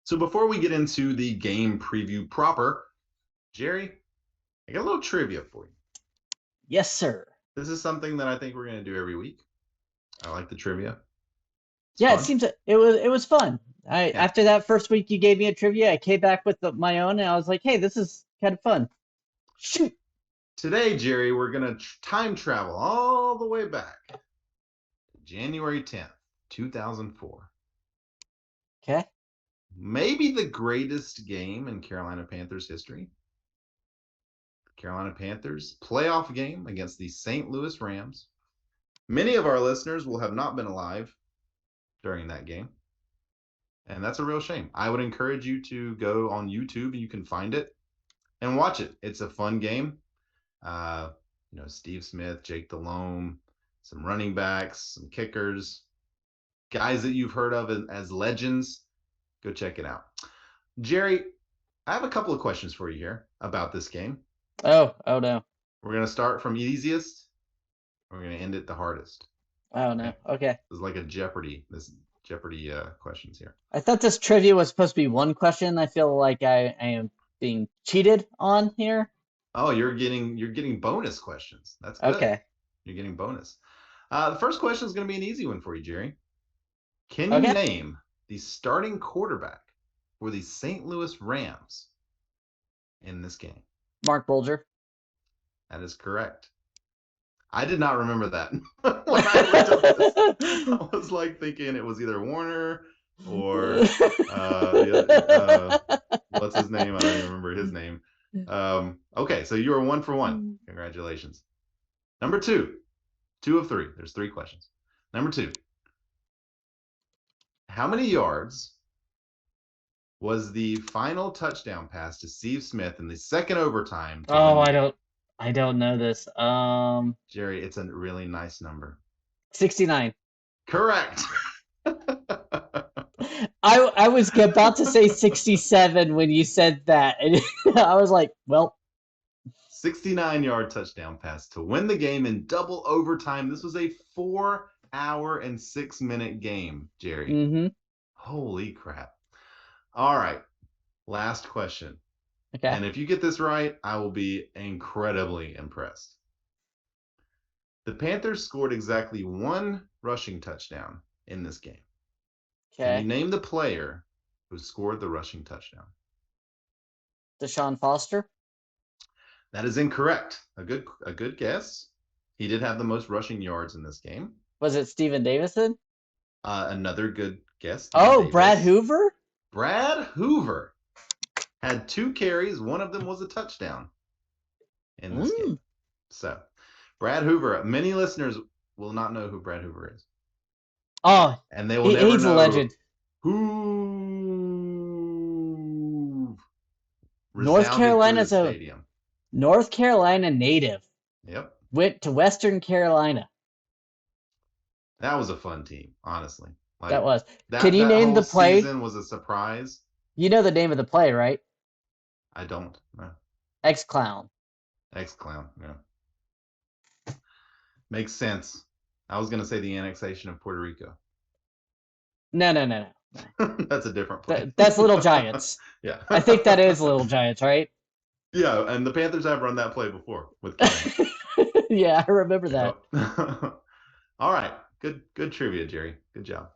So before we get into the game preview proper, Jerry, I got a little trivia for you.
Yes, sir.
This is something that I think we're going to do every week. I like the trivia.
It's fun. It seems it was fun. After that first week you gave me a trivia, I came back with my own, and I was like, hey, this is kind of fun. Shoot.
Today, Jerry, we're going to time travel all the way back to January 10th, 2004.
Okay.
Maybe the greatest game in Carolina Panthers history. The Carolina Panthers playoff game against the St. Louis Rams. Many of our listeners will have not been alive during that game. And that's a real shame. I would encourage you to go on YouTube. You can find it and watch it. It's a fun game. Steve Smith, Jake Delhomme, some running backs, some kickers, guys that you've heard of as legends. Go check it out. Jerry, I have a couple of questions for you here about this game.
Oh no.
We're going to start from easiest. We're going to end it the hardest.
Oh no. Okay.
This is like a Jeopardy questions here.
I thought this trivia was supposed to be one question. I feel like I am being cheated on here.
Oh, you're getting bonus questions. That's good. Okay. You're getting bonus. The first question is going to be an easy one for you, Jerry. Can you name the starting quarterback for the St. Louis Rams in this game?
Mark Bulger.
That is correct. I did not remember that when I looked at this. I was like thinking it was either Warner or what's his name? I don't even remember his name. Okay, so you are 1 for 1. Congratulations. Number 2 of 3. There's 3 questions. Number 2. How many yards was the final touchdown pass to Steve Smith in the second overtime?
I don't know this.
Jerry, it's a really nice number.
69.
Correct.
I was about to say 67 when you said that, and I was like, well.
69-yard touchdown pass to win the game in double overtime. This was a 4-hour and 6-minute game, Jerry.
Mm-hmm.
Holy crap. All right. Last question.
Okay.
And if you get this right, I will be incredibly impressed. The Panthers scored exactly 1 rushing touchdown in this game. Okay. Can you name the player who scored the rushing touchdown?
Deshaun Foster?
That is incorrect. A good guess. He did have the most rushing yards in this game.
Was it Steven Davison?
Another good guess.
Brad Hoover?
Brad Hoover had 2 carries. One of them was a touchdown in this game. So, Brad Hoover. Many listeners will not know who Brad Hoover is.
Oh,
and they will never
he's
know
a legend.
Who
North Carolina's
a stadium.
North Carolina native.
Yep.
Went to Western Carolina.
That was a fun team, honestly.
That was. Can you name the play?
Season was a surprise.
You know the name of the play, right?
I don't. No.
X-Clown.
X-Clown, yeah. Makes sense. I was going to say the annexation of Puerto Rico.
No.
That's a different play.
That's Little Giants.
Yeah.
I think that is Little Giants, right?
Yeah, and the Panthers have run that play before with
Yeah, I remember that.
All right. Good trivia, Jerry. Good job.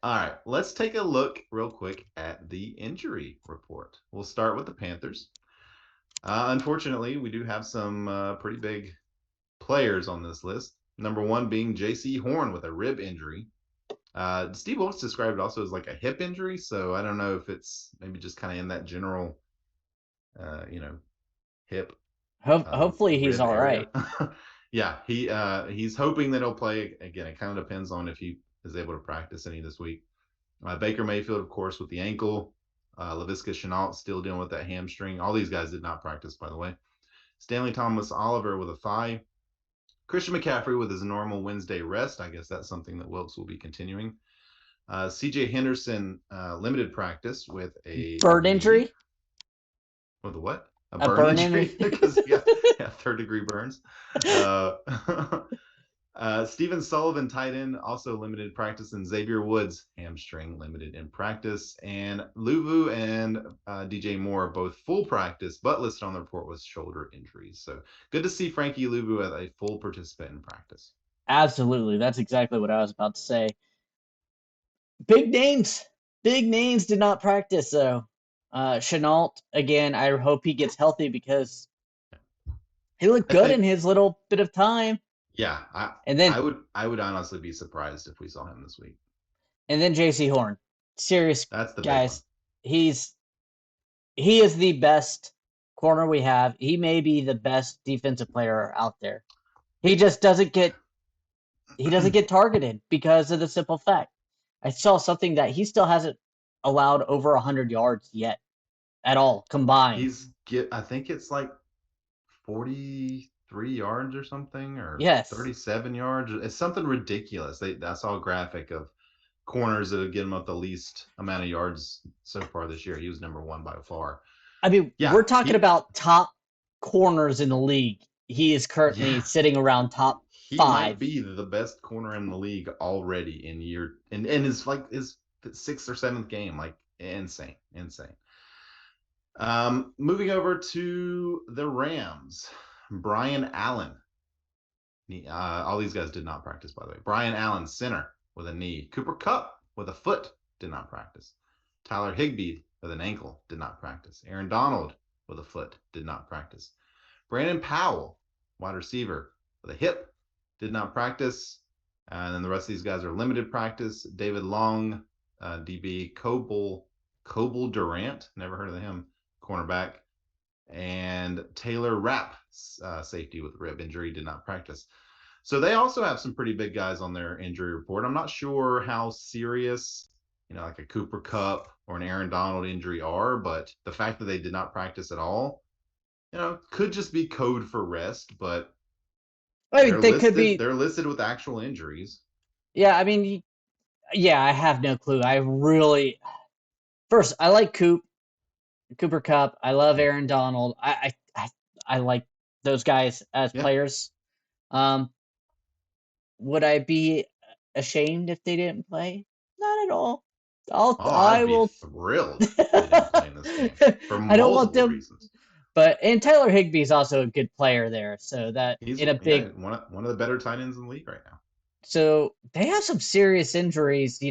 All right, let's take a look real quick at the injury report. We'll start with the Panthers. Unfortunately, we do have some pretty big players on this list. Number 1 being J.C. Horn with a rib injury. Steve Wilks described it also as like a hip injury, so I don't know if it's maybe just kind of in that general, hip.
Hopefully he's all right.
Yeah, he's hoping that he'll play. Again, it kind of depends on if he is able to practice any this week. Baker Mayfield, of course, with the ankle. Laviska Chenault still dealing with that hamstring. All these guys did not practice, by the way. Stanley Thomas Oliver with a thigh. Christian McCaffrey with his normal Wednesday rest. I guess that's something that Wilks will be continuing. CJ Henderson limited practice with a
Bird
knee.
injury?
With a what? A
A
burn
burn
injury?
injury?
Because he got third-degree burns. Steven Sullivan, tight end, also limited practice, and Xavier Woods, hamstring, limited in practice. And Luvu and DJ Moore, both full practice, but listed on the report with shoulder injuries. So good to see Frankie Luvu as a full participant in practice.
Absolutely. That's exactly what I was about to say. Big names did not practice, though. Chenault, again, I hope he gets healthy because he looked good in his little bit of time.
Yeah, I would honestly be surprised if we saw him this week.
And then J.C. Horn, serious
That's the
guys.
Big one.
He is the best corner we have. He may be the best defensive player out there. He just doesn't get targeted because of the simple fact. I saw something that he still hasn't allowed over 100 yards yet at all combined.
I think it's like 43 yards or something, or
yes,
37 yards. It's something ridiculous. I saw a graphic of corners that have given him up the least amount of yards so far this year. He was number one by far.
I mean, we're talking about top corners in the league. He is currently sitting around top 5.
He might be the best corner in the league already in his like his 6th or 7th game. Like insane. Moving over to the Rams, Brian Allen. All these guys did not practice, by the way. Brian Allen, center, with a knee. Cooper Kupp with a foot, did not practice. Tyler Higbee with an ankle, did not practice. Aaron Donald with a foot, did not practice. Brandon Powell, wide receiver, with a hip, did not practice. And then the rest of these guys are limited practice. David Long, DB. Coble Durant, never heard of him, cornerback. And Taylor Rapp, safety with rib injury, did not practice. So they also have some pretty big guys on their injury report. I'm not sure how serious, like a Cooper Kupp or an Aaron Donald injury are, but the fact that they did not practice at all, could just be code for rest, but
I mean, they're
listed with actual injuries.
Yeah, I mean, I have no clue. First, I like Cooper Kupp. I love Aaron Donald. I like those guys as players. Would I be ashamed if they didn't play? Not at all.
I'd be thrilled if they didn't play in this game for multiple reasons.
And Tyler Higbee is also a good player there, so that
he's one of the better tight ends in the league right now.
So they have some serious injuries.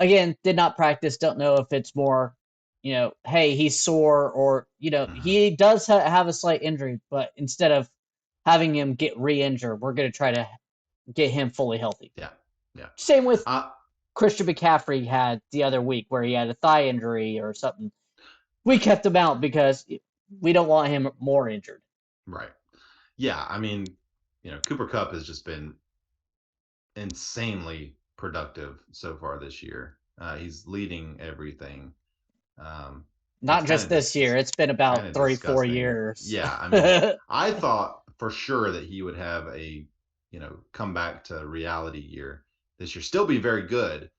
Again, did not practice. Don't know if it's more, hey, he's sore, or he does have a slight injury, but instead of having him get re-injured, we're going to try to get him fully healthy.
Yeah.
Same with Christian McCaffrey had the other week where he had a thigh injury or something. We kept him out because we don't want him more injured.
Right. Yeah. I mean, Cooper Kupp has just been insanely productive so far this year. He's leading everything.
Not just this year. It's been about 3-4 years.
Yeah. I mean, I thought for sure that he would have a, come back to reality year this year. Still be very good,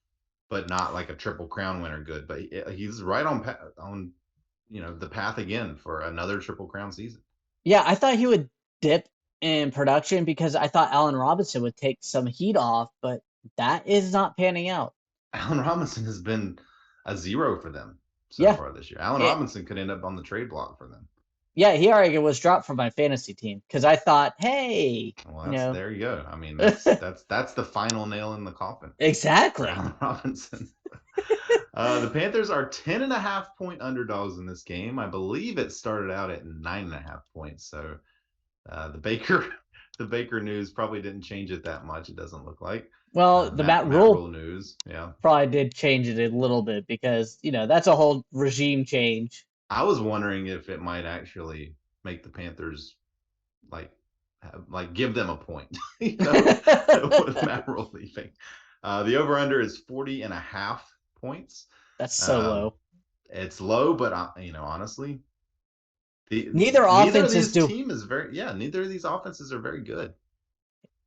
but not like a Triple Crown winner good. But he's right on the path again for another Triple Crown season.
Yeah, I thought he would dip in production because I thought Allen Robinson would take some heat off, but that is not panning out.
Allen Robinson has been a 0 for them so far this year. Allen Robinson could end up on the trade block for them.
Yeah, he already was dropped from my fantasy team because I thought, hey,
there you go. I mean, that's the final nail in the coffin.
Exactly.
For Allen Robinson. The Panthers are 10.5-point underdogs in this game. I believe it started out at 9.5 points. So the Baker news probably didn't change it that much. It doesn't look like.
Well, the Matt Rule
news,
probably did change it a little bit because that's a whole regime change.
I was wondering if it might actually make the Panthers like give them a point, with Matt Rule leaving. The over-under is 40.5 points.
That's so low.
It's low, but honestly,
Neither
neither of
offenses
these
do.
team is very neither of these offenses are very good.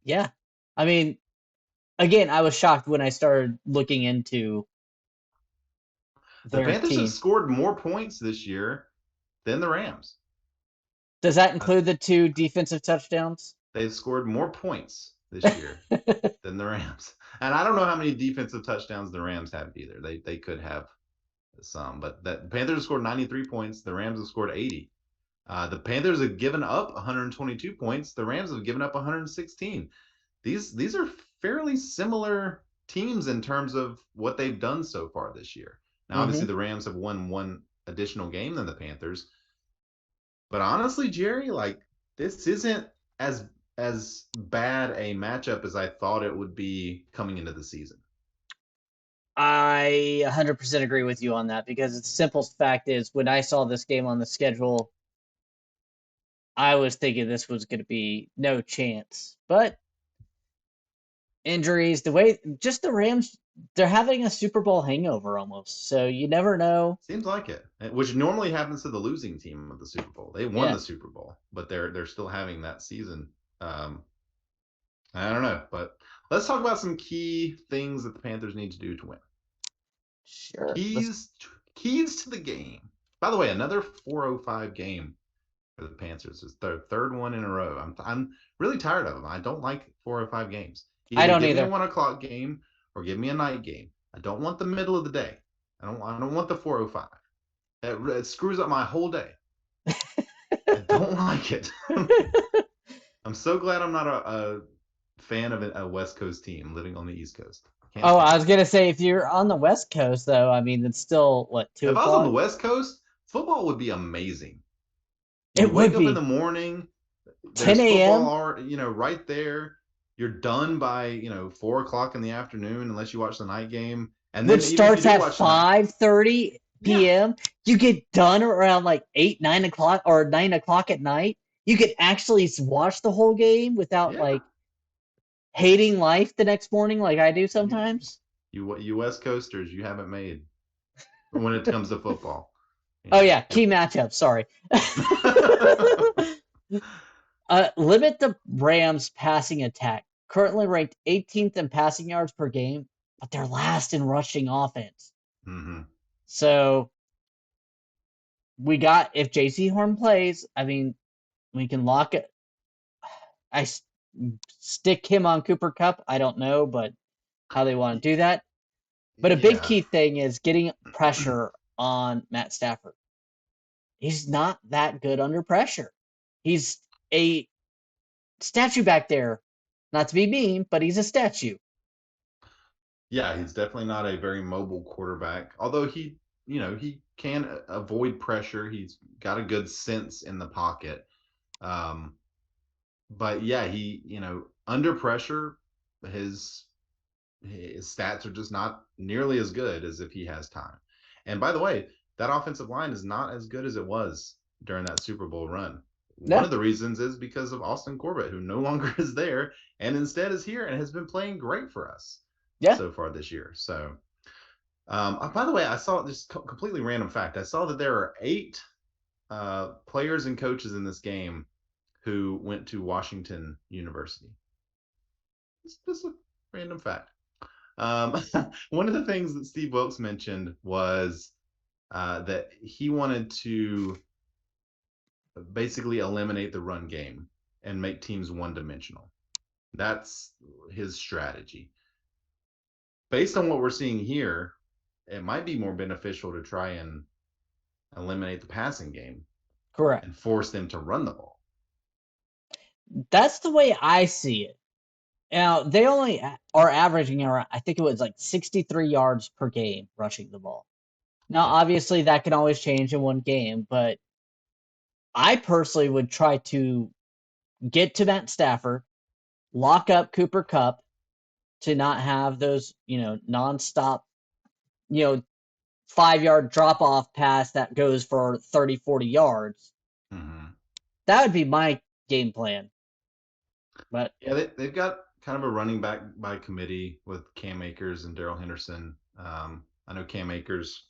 Yeah. I mean, again, I was shocked when I started looking into
The
their
Panthers have
team.
scored more points this year than the Rams.
Does that
Uh,
include the 2 defensive touchdowns?
They've scored more points this year than the Rams. And I don't know how many defensive touchdowns the Rams have either. They could have some, but the Panthers have scored 93 points. The Rams have scored 80. The Panthers have given up 122 points. The Rams have given up 116. These are fairly similar teams in terms of what they've done so far this year. Now,
Mm-hmm.
obviously, the Rams have won one additional game than the Panthers, but honestly, Jerry, like this isn't as bad a matchup as I thought it would be coming into the season.
I 100% agree with you on that because the simple fact is when I saw this game on the schedule, I was thinking this was going to be no chance. But injuries, the way just the Rams, they're having a Super Bowl hangover almost. So you never know.
Seems like it, which normally happens to the losing team of the Super Bowl. They won
Yeah,
the Super Bowl, but they're still having that season. Um, I don't know, but let's talk about some key things that the Panthers need to do to win.
sure.
Keys to the game. By the way, another 4:05 game for the Panthers is their third one in a row. I'm really tired of them. I don't like 4:05 games.
I
Either
don't
give me a
either.
1 o'clock game or give me a night game. I don't want the middle of the day. I don't want the 4:05. It screws up my whole day. I don't like it. I'm so glad I'm not a fan of a West Coast team living on the East Coast. Can't
Oh,
stand
I
it.
was gonna say if you're on the West Coast though, I mean it's still what, two
If I was on the
o'clock?
West Coast, football would be amazing. You
It
wake
would
up in the
be
morning, there's
10
football
a.m.,
art, right there. You're done by 4 o'clock in the afternoon unless you watch the night game. And
which
then even if you
starts
do
at
watch the night,
5:30
yeah,
p.m. You get done around like 8, 9 o'clock or 9 o'clock at night. You could actually watch the whole game without
yeah,
like hating life the next morning like I do
you
sometimes.
you West Coasters, you haven't made when it comes to football. You
Oh
know,
yeah, key matchup. Sorry.
if
Limit the Rams' passing attack. Currently ranked 18th in passing yards per game, but they're last in rushing offense.
mm-hmm.
So we got if JC Horn plays, I mean, we can lock it. I stick him on Cooper Cup. I don't know, but how they want to do that. But a big
Yeah,
key thing is getting pressure on Matt Stafford. He's not that good under pressure. He's a statue back there. Not to be mean, but he's a statue.
yeah, he's definitely not a very mobile quarterback. Although he can avoid pressure. He's got a good sense in the pocket. Um, but yeah, under pressure, his his stats are just not nearly as good as if he has time. And by the way, that offensive line is not as good as it was during that Super Bowl run. One
Yeah,
of the reasons is because of Austin Corbett, who no longer is there and instead is here and has been playing great for us
yeah,
so far this year. So, by the way, I saw this completely random fact. I saw that there are 8 players and coaches in this game who went to Washington University. It's just a random fact. Um, one of the things that Steve Wilks mentioned was that he wanted to basically eliminate the run game and make teams one dimensional. That's his strategy. Based on what we're seeing here, it might be more beneficial to try and eliminate the passing game
correct.
and force them to run the ball.
That's the way I see it. Now, they only are averaging around, I think it was like 63 yards per game rushing the ball. Now,
Yeah.
obviously, that can always change in one game, but I personally would try to get to Matt Stafford, lock up Cooper Cup to not have those, nonstop, you know, 5 yard drop off pass that goes for 30, 40 yards.
Mm-hmm.
That would be my game plan. But
Yeah, they've got kind of a running back by committee with Cam Akers and Daryl Henderson. I know Cam Akers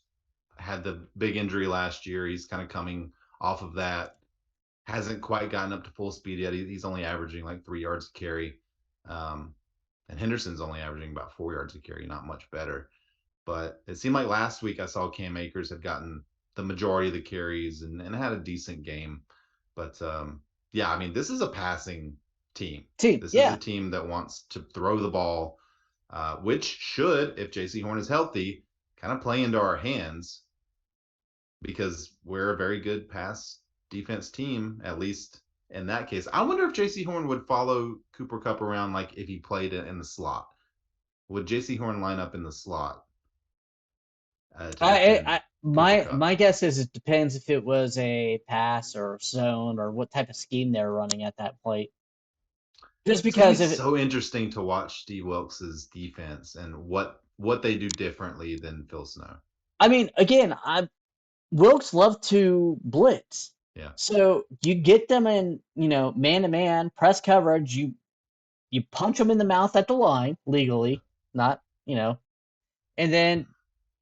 had the big injury last year. He's kind of coming off of that. Hasn't quite gotten up to full speed yet. He's only averaging like 3 yards a carry. Um, and Henderson's only averaging about 4 yards a carry, not much better. But it seemed like last week I saw Cam Akers had gotten the majority of the carries and had a decent game. But yeah, I mean, this is a passing team. This is a team that wants to throw the ball, which should, if J.C. Horn is healthy, kind of play into our hands because we're a very good pass defense team, at least in that case. I wonder if J.C. Horn would follow Cooper Kupp around like if he played in the slot. Would J.C. Horn line up in the slot?
My guess is it depends if it was a pass or zone or what type of scheme they're running at that point. Just because
it's so interesting to watch Steve Wilks' defense and what they do differently than Phil Snow.
I mean, again, Wilks love to blitz.
Yeah.
So you get them in, man to man, press coverage. You punch them in the mouth at the line legally, not, and then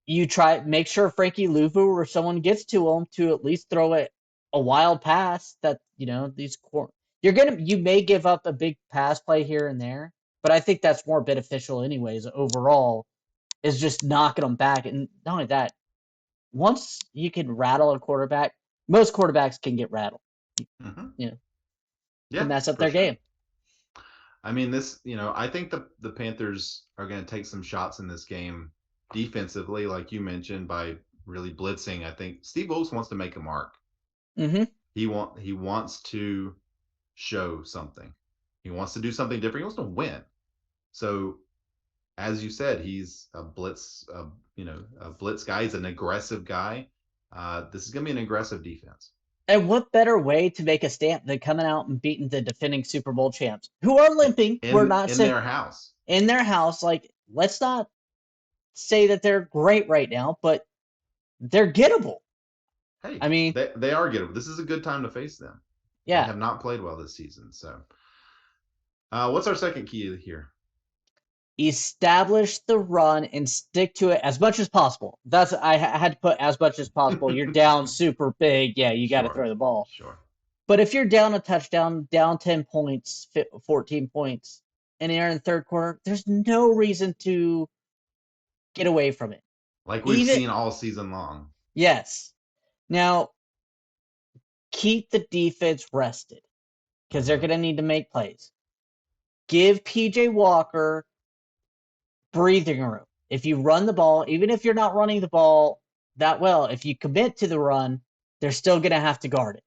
you make sure Frankie Louvu or someone gets to him to at least throw a wild pass that, you may give up a big pass play here and there, but I think that's more beneficial anyways overall, is just knocking them back. And not only that, once you can rattle a quarterback, most quarterbacks can get rattled.
Yeah,
to mess up their game.
I mean, I think the Panthers are going to take some shots in this game defensively, like you mentioned, by really blitzing. I think Steve Wilks wants to make a mark.
Mm-hmm.
He wants to show something. He wants to do something different. He wants to win. So, as you said, he's a blitz guy. He's an aggressive guy. This is going to be an aggressive defense.
And what better way to make a stamp than coming out and beating the defending Super Bowl champs, who are limping?
We're not in their house.
In their house, like, let's not say that they're great right now, but they're gettable.
Hey, I mean, they are gettable. This is a good time to face them.
Yeah,
they have not played well this season. So, what's our second key here?
Establish the run and stick to it as much as possible. I had to put as much as possible. You're down super big. Yeah, you got to throw the ball.
Sure.
But if you're down a touchdown, down 10 points, 14 points, and you're in the third quarter, there's no reason to get away from it.
Like we've seen all season long.
Yes. Now, keep the defense rested because they're going to need to make plays. Give PJ Walker breathing room. If you run the ball, even if you're not running the ball that well, if you commit to the run, they're still going to have to guard it.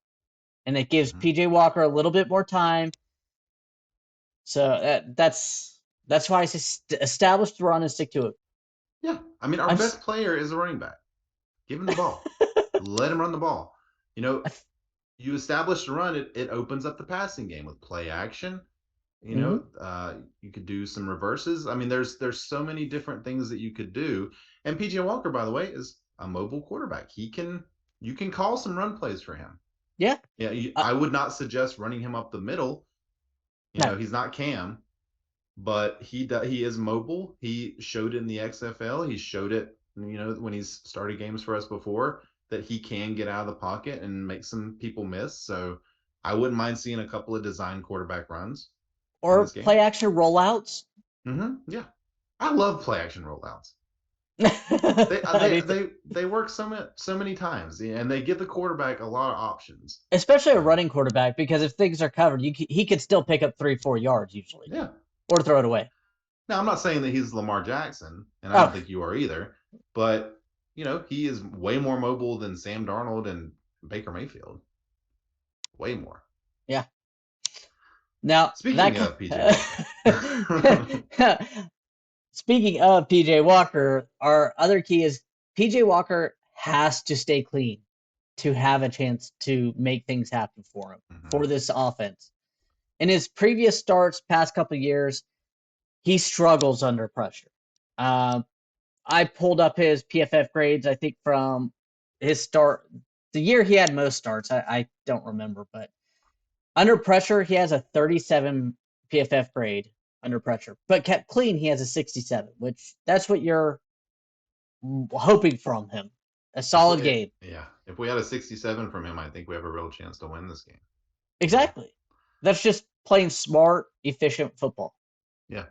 And it gives PJ Walker a little bit more time. So that's why I say establish the run and stick to it.
Yeah. I mean, our best player is a running back. Give him the ball. Let him run the ball. You establish the run, it opens up the passing game with play action. You could do some reverses. I mean, there's so many different things that you could do. And PJ Walker, by the way, is a mobile quarterback. You can call some run plays for him.
Yeah.
Yeah. I would not suggest running him up the middle. He's not Cam, but he is mobile. He showed it in the XFL. He showed it, when he's started games for us before, that he can get out of the pocket and make some people miss. So I wouldn't mind seeing a couple of design quarterback runs.
Or play action rollouts.
Yeah. I love play action rollouts. They work so many times, and they give the quarterback a lot of options.
Especially a running quarterback, because if things are covered, he could still pick up 3-4 yards usually.
Yeah.
Or throw it away.
Now, I'm not saying that he's Lamar Jackson, and I don't think you are either, but he is way more mobile than Sam Darnold and Baker Mayfield. Way more.
Yeah. Now,
speaking of
PJ Walker, our other key is PJ Walker has to stay clean to have a chance to make things happen for him, for this offense. In his previous starts, past couple of years, he struggles under pressure. I pulled up his PFF grades, I think, from his start, the year he had most starts. I don't remember, but under pressure, he has a 37 PFF grade under pressure. But kept clean, he has a 67, which that's what you're hoping from him. A solid game.
Yeah, if we had a 67 from him, I think we have a real chance to win this game.
Exactly. That's just playing smart, efficient football.
Yeah,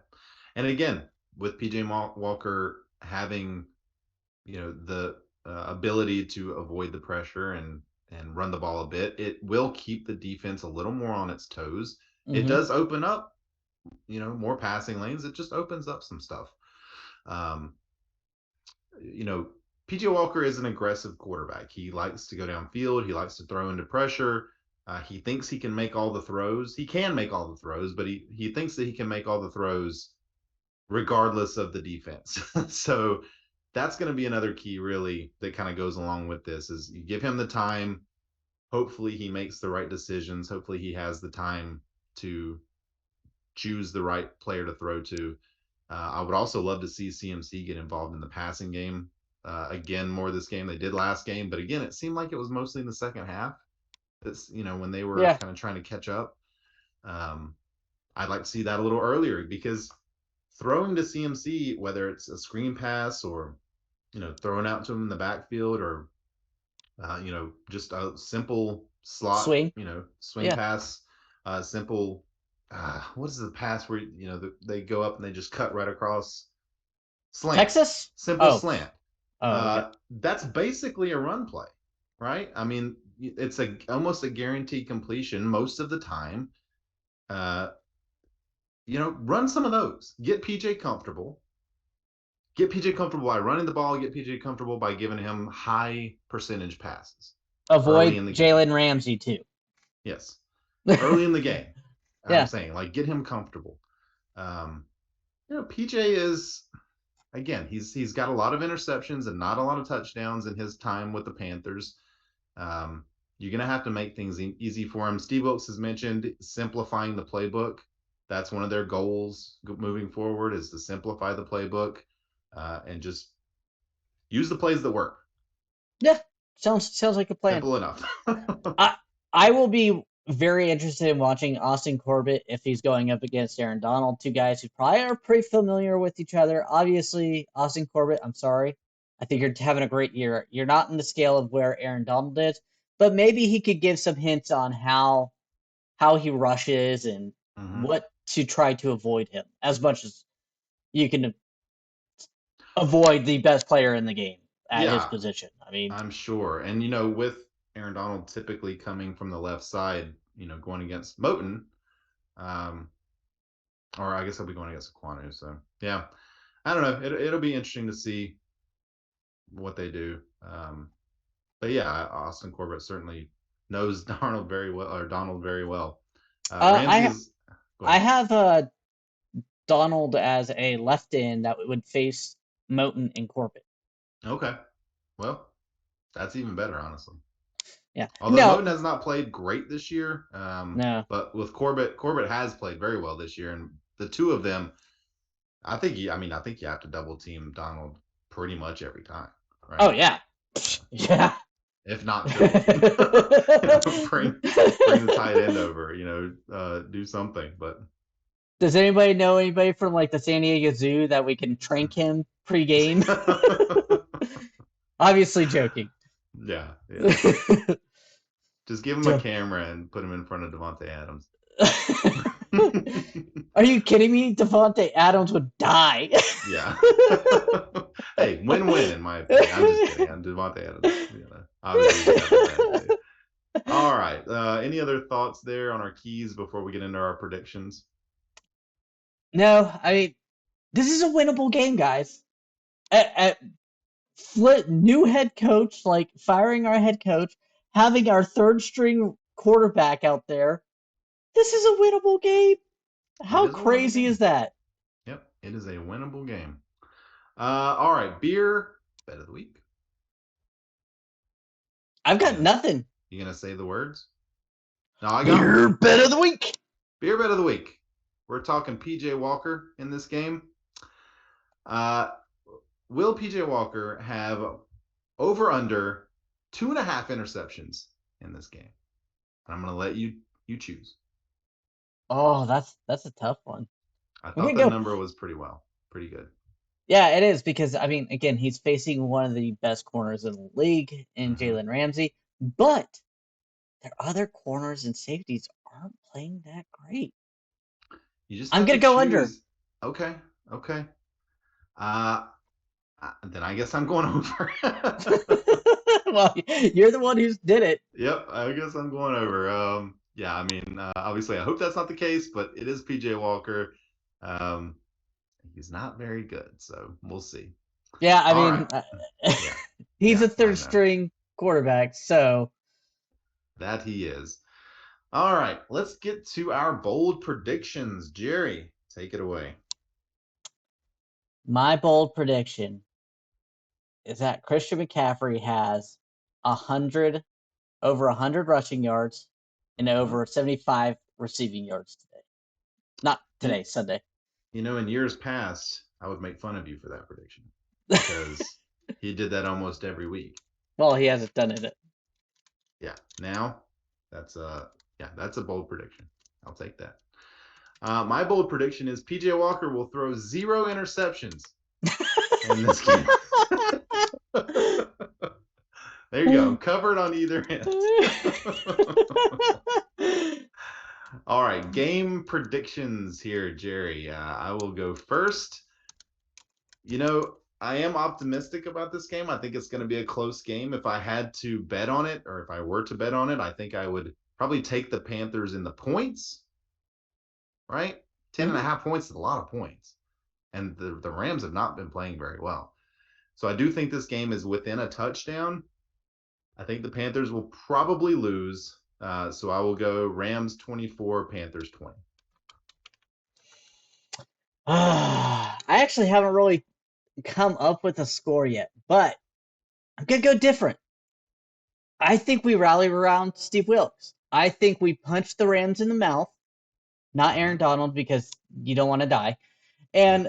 and again, with PJ Walker having the ability to avoid the pressure and run the ball a bit, it will keep the defense a little more on its toes. It
Mm-hmm.
does open up, more passing lanes. It just opens up some stuff. Um, you know, PJ Walker is an aggressive quarterback. He likes to go downfield. He likes to throw into pressure. He thinks he can make all the throws. He can make all the throws, but he thinks that he can make all the throws regardless of the defense. So that's going to be another key, really, that kind of goes along with this. Is you give him the time. Hopefully, he makes the right decisions. Hopefully, he has the time to choose the right player to throw to. I would also love to see CMC get involved in the passing game again more this game. They did last game, but again, it seemed like it was mostly in the second half. That's when they were
Yeah.
kind of trying to catch up. Um, I'd like to see that a little earlier because throwing to CMC, whether it's a screen pass or throwing out to him in the backfield or just a simple slot,
Swing.
swing
Yeah.
pass, simple. What is the pass where they go up and they just cut right across? Slant,
Texas?
simple
Oh.
slant.
Oh, okay.
That's basically a run play, right? I mean, it's almost a guaranteed completion most of the time. Uh, run some of those. Get PJ comfortable. Get PJ comfortable by running the ball. Get PJ comfortable by giving him high percentage passes early
Avoid
in the game.
Jalen Ramsey too.
Yes, early in the game. I'm
Yeah.
saying, like, get him comfortable. PJ is, again, he's got a lot of interceptions and not a lot of touchdowns in his time with the Panthers. You're going to have to make things easy for him. Steve Wilks has mentioned simplifying the playbook. That's one of their goals moving forward, is to simplify the playbook and just use the plays that work.
Yeah. Sounds like a plan.
Simple enough.
I will be very interested in watching Austin Corbett if he's going up against Aaron Donald, two guys who probably are pretty familiar with each other. Obviously, Austin Corbett, I'm sorry. I think you're having a great year. You're not in the scale of where Aaron Donald is, but maybe he could give some hints on how he rushes and what to try to avoid him as much as you can avoid the best player in the game at his position. I mean,
I'm sure. And, with Aaron Donald typically coming from the left side, going against Moten, or I guess he'll be going against Aquanu. So, yeah, I don't know. It'll be interesting to see what they do. But yeah, Austin Corbett certainly knows Donald very well. Ramsey
I have Donald as a left end that would face Moten and Corbett.
Okay. Well, that's even better, honestly.
Yeah.
Although
No.
Moten has not played great this year.
No.
But with Corbett has played very well this year, and the two of them, I think you have to double team Donald pretty much every time. Right?
Oh yeah. Yeah.
If not triple team. bring the tight end over. Do something. But
does anybody know anybody from like the San Diego Zoo that we can trank him pre-game? Obviously joking.
Yeah. Just give him a camera and put him in front of Devontae Adams.
Are you kidding me? Devontae Adams would die.
Yeah. Hey, win-win in my opinion. I'm just kidding. I'm Devontae Adams. Obviously. All right. Any other thoughts there on our keys before we get into our predictions?
No, I mean, this is a winnable game, guys. New head coach, like firing our head coach, having our third string quarterback out there. This is a winnable game. How crazy is that?
Yep, it is a winnable game. All right, beer bet of the week.
I've got nothing.
You gonna say the words? No, I
got beer bet of the week.
Beer bet of the week. We're talking PJ Walker in this game. Will PJ Walker have over under 2.5 interceptions in this game? I'm gonna let you choose.
Oh, that's a tough one.
I thought the number was pretty good.
Yeah, it is because I mean, again, he's facing one of the best corners in the league in
Hmm.
Jalen Ramsey, but their other corners and safeties aren't playing that great.
You just
I'm
have to
gonna go under.
choose. Okay, okay. Uh, then I guess I'm going over.
Well, you're the one who did it.
Yep, I guess I'm going over. Yeah, I mean, obviously, I hope that's not the case, but it is PJ Walker. Um, he's not very good, so we'll see.
Yeah, I
All right.
mean,
Yeah,
he's
yeah,
a
I
third
know
string quarterback, so
that he is. All right, let's get to our bold predictions. Jerry, take it away.
my bold prediction is that Christian McCaffrey has 100 over 100 rushing yards and
Huh?
over 75 receiving yards today. Not
You,
today, Sunday.
you know, in years past, I would make fun of you for that prediction because he did that almost every week.
Well, he hasn't done it.
Yeah, now that's a yeah, that's a bold prediction. I'll take that. My bold prediction is PJ Walker will throw 0 interceptions in this game. There you go, covered on either end. All right, game predictions here, Jerry. I will go first. You know, I am optimistic about this game. I think it's going to be a close game. If I had to bet on it, or if I were to bet on it, I think I would probably take the Panthers in the points, right? 10 and a
Mhm.
half points is a lot of points. And the Rams have not been playing very well. So I do think this game is within a touchdown. I think the Panthers will probably lose. So I will go Rams 24, Panthers 20.
I actually haven't really come up with a score yet, but I'm gonna go different. I think we rally around Steve Wilks. I think we punch the Rams in the mouth, not Aaron
Uh-huh.
Donald because you don't want to die. And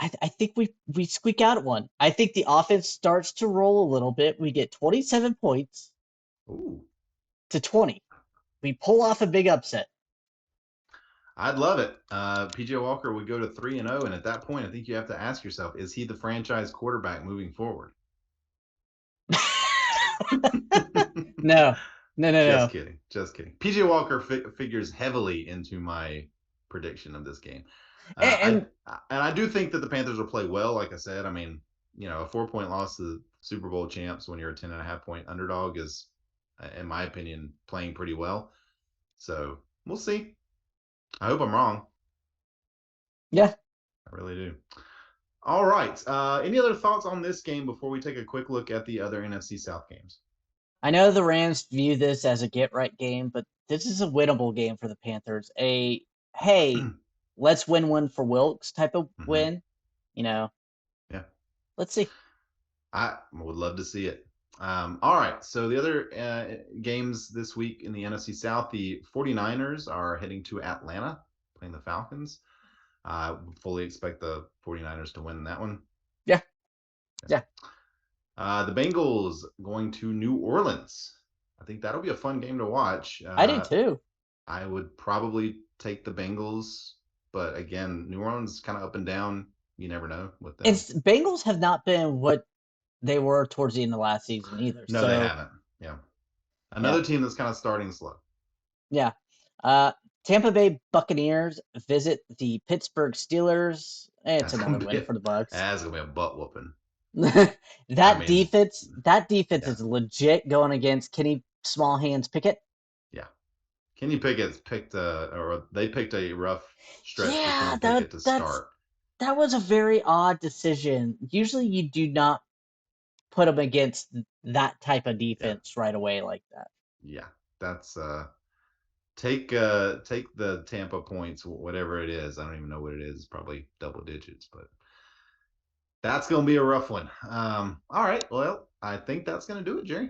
Yep.
I think we squeak out at one. I think the offense starts to roll a little bit. We get 27 points
Ooh.
to 20. We pull off a big upset.
I'd love it. PJ Walker would go to 3-0, and at that point, I think you have to ask yourself: is he the franchise quarterback moving forward?
No, no, no,
Just
no.
kidding. Just kidding. PJ Walker figures heavily into my prediction of this game.
And
And I do think that the Panthers will play well. Like I said, I mean, a 4 point loss to the Super Bowl champs when you're a 10.5 point underdog is, in my opinion, playing pretty well. So we'll see. I hope I'm wrong.
yeah,
I really do. All right. Any other thoughts on this game before we take a quick look at the other NFC South games?
I know the Rams view this as a get right game, but this is a winnable game for the Panthers. A hey, let's win one for Wilkes type of
Mm-hmm.
win. You know,
Yeah.
let's see.
I would love to see it. All right. So the other games this week in the NFC South, the 49ers are heading to Atlanta playing the Falcons. I fully expect the 49ers to win that one.
Yeah, yeah,
The Bengals going to New Orleans. I think that'll be a fun game to watch.
I do too.
I would probably take the Bengals, but again, New Orleans is kind of up and down. You never know with
And
them.
Bengals have not been what they were towards the end of last season either.
No, they
So
haven't. Yeah.
yeah,
Another team that's kind of starting slow.
yeah. Uh, Tampa Bay Buccaneers visit the Pittsburgh Steelers. It's
That's gonna
another
be
win for the Bucks.
that's gonna be a butt whooping. I
that
mean,
defense, that defense
yeah,
is legit going against Kenny Small Hands Pickett.
yeah. Kenny Pickett's or they picked a rough stretch for Kenny
Yeah,
Pickett to start.
that was a very odd decision. Usually, you do not put them against that type of
Yeah,
defense right away like that.
yeah. That's take the Tampa points, whatever it is. I don't even know what it is. It's probably double digits, but that's gonna be a rough one. All right. Well, I think that's gonna do it, Jerry.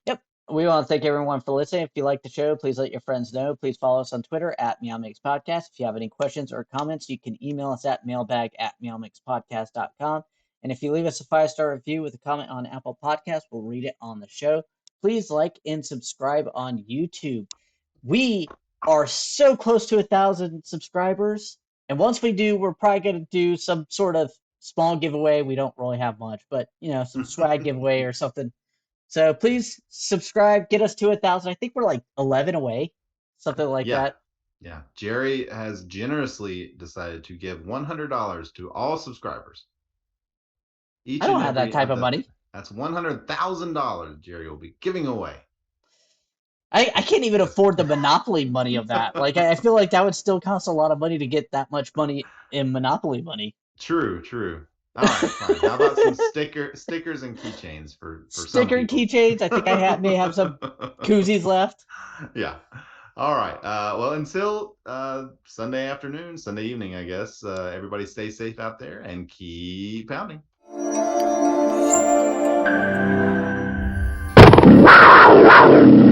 Yep. We want to thank everyone for listening. If you like the show, please let your friends know. Please follow us on Twitter at MeowMix Podcast. If you have any questions or comments, you can email us at mailbag@meowmixpodcast.com. And if you leave us a 5-star review with a comment on Apple Podcasts, we'll read it on the show. Please like and subscribe on YouTube. We are so close to 1,000 subscribers. And once we do, we're probably going to do some sort of small giveaway. We don't really have much, but some swag giveaway or something. So please subscribe, get us to 1,000. I think we're like 11 away, something like
Yeah.
that.
Yeah. Jerry has generously decided to give $100 to all subscribers. Each
I don't
and
have that
every
type of money.
that's $100,000 Jerry will be giving away.
I can't even afford the Monopoly money of that. Like, I feel like that would still cost a lot of money to get that much money in Monopoly money.
True, true. All right, fine. How about some stickers and keychains for some
Sticker
people?
keychains. I think I may have some koozies left.
Yeah. All right. Well, until Sunday afternoon, Sunday evening, I guess. Everybody stay safe out there and keep pounding.
Wow.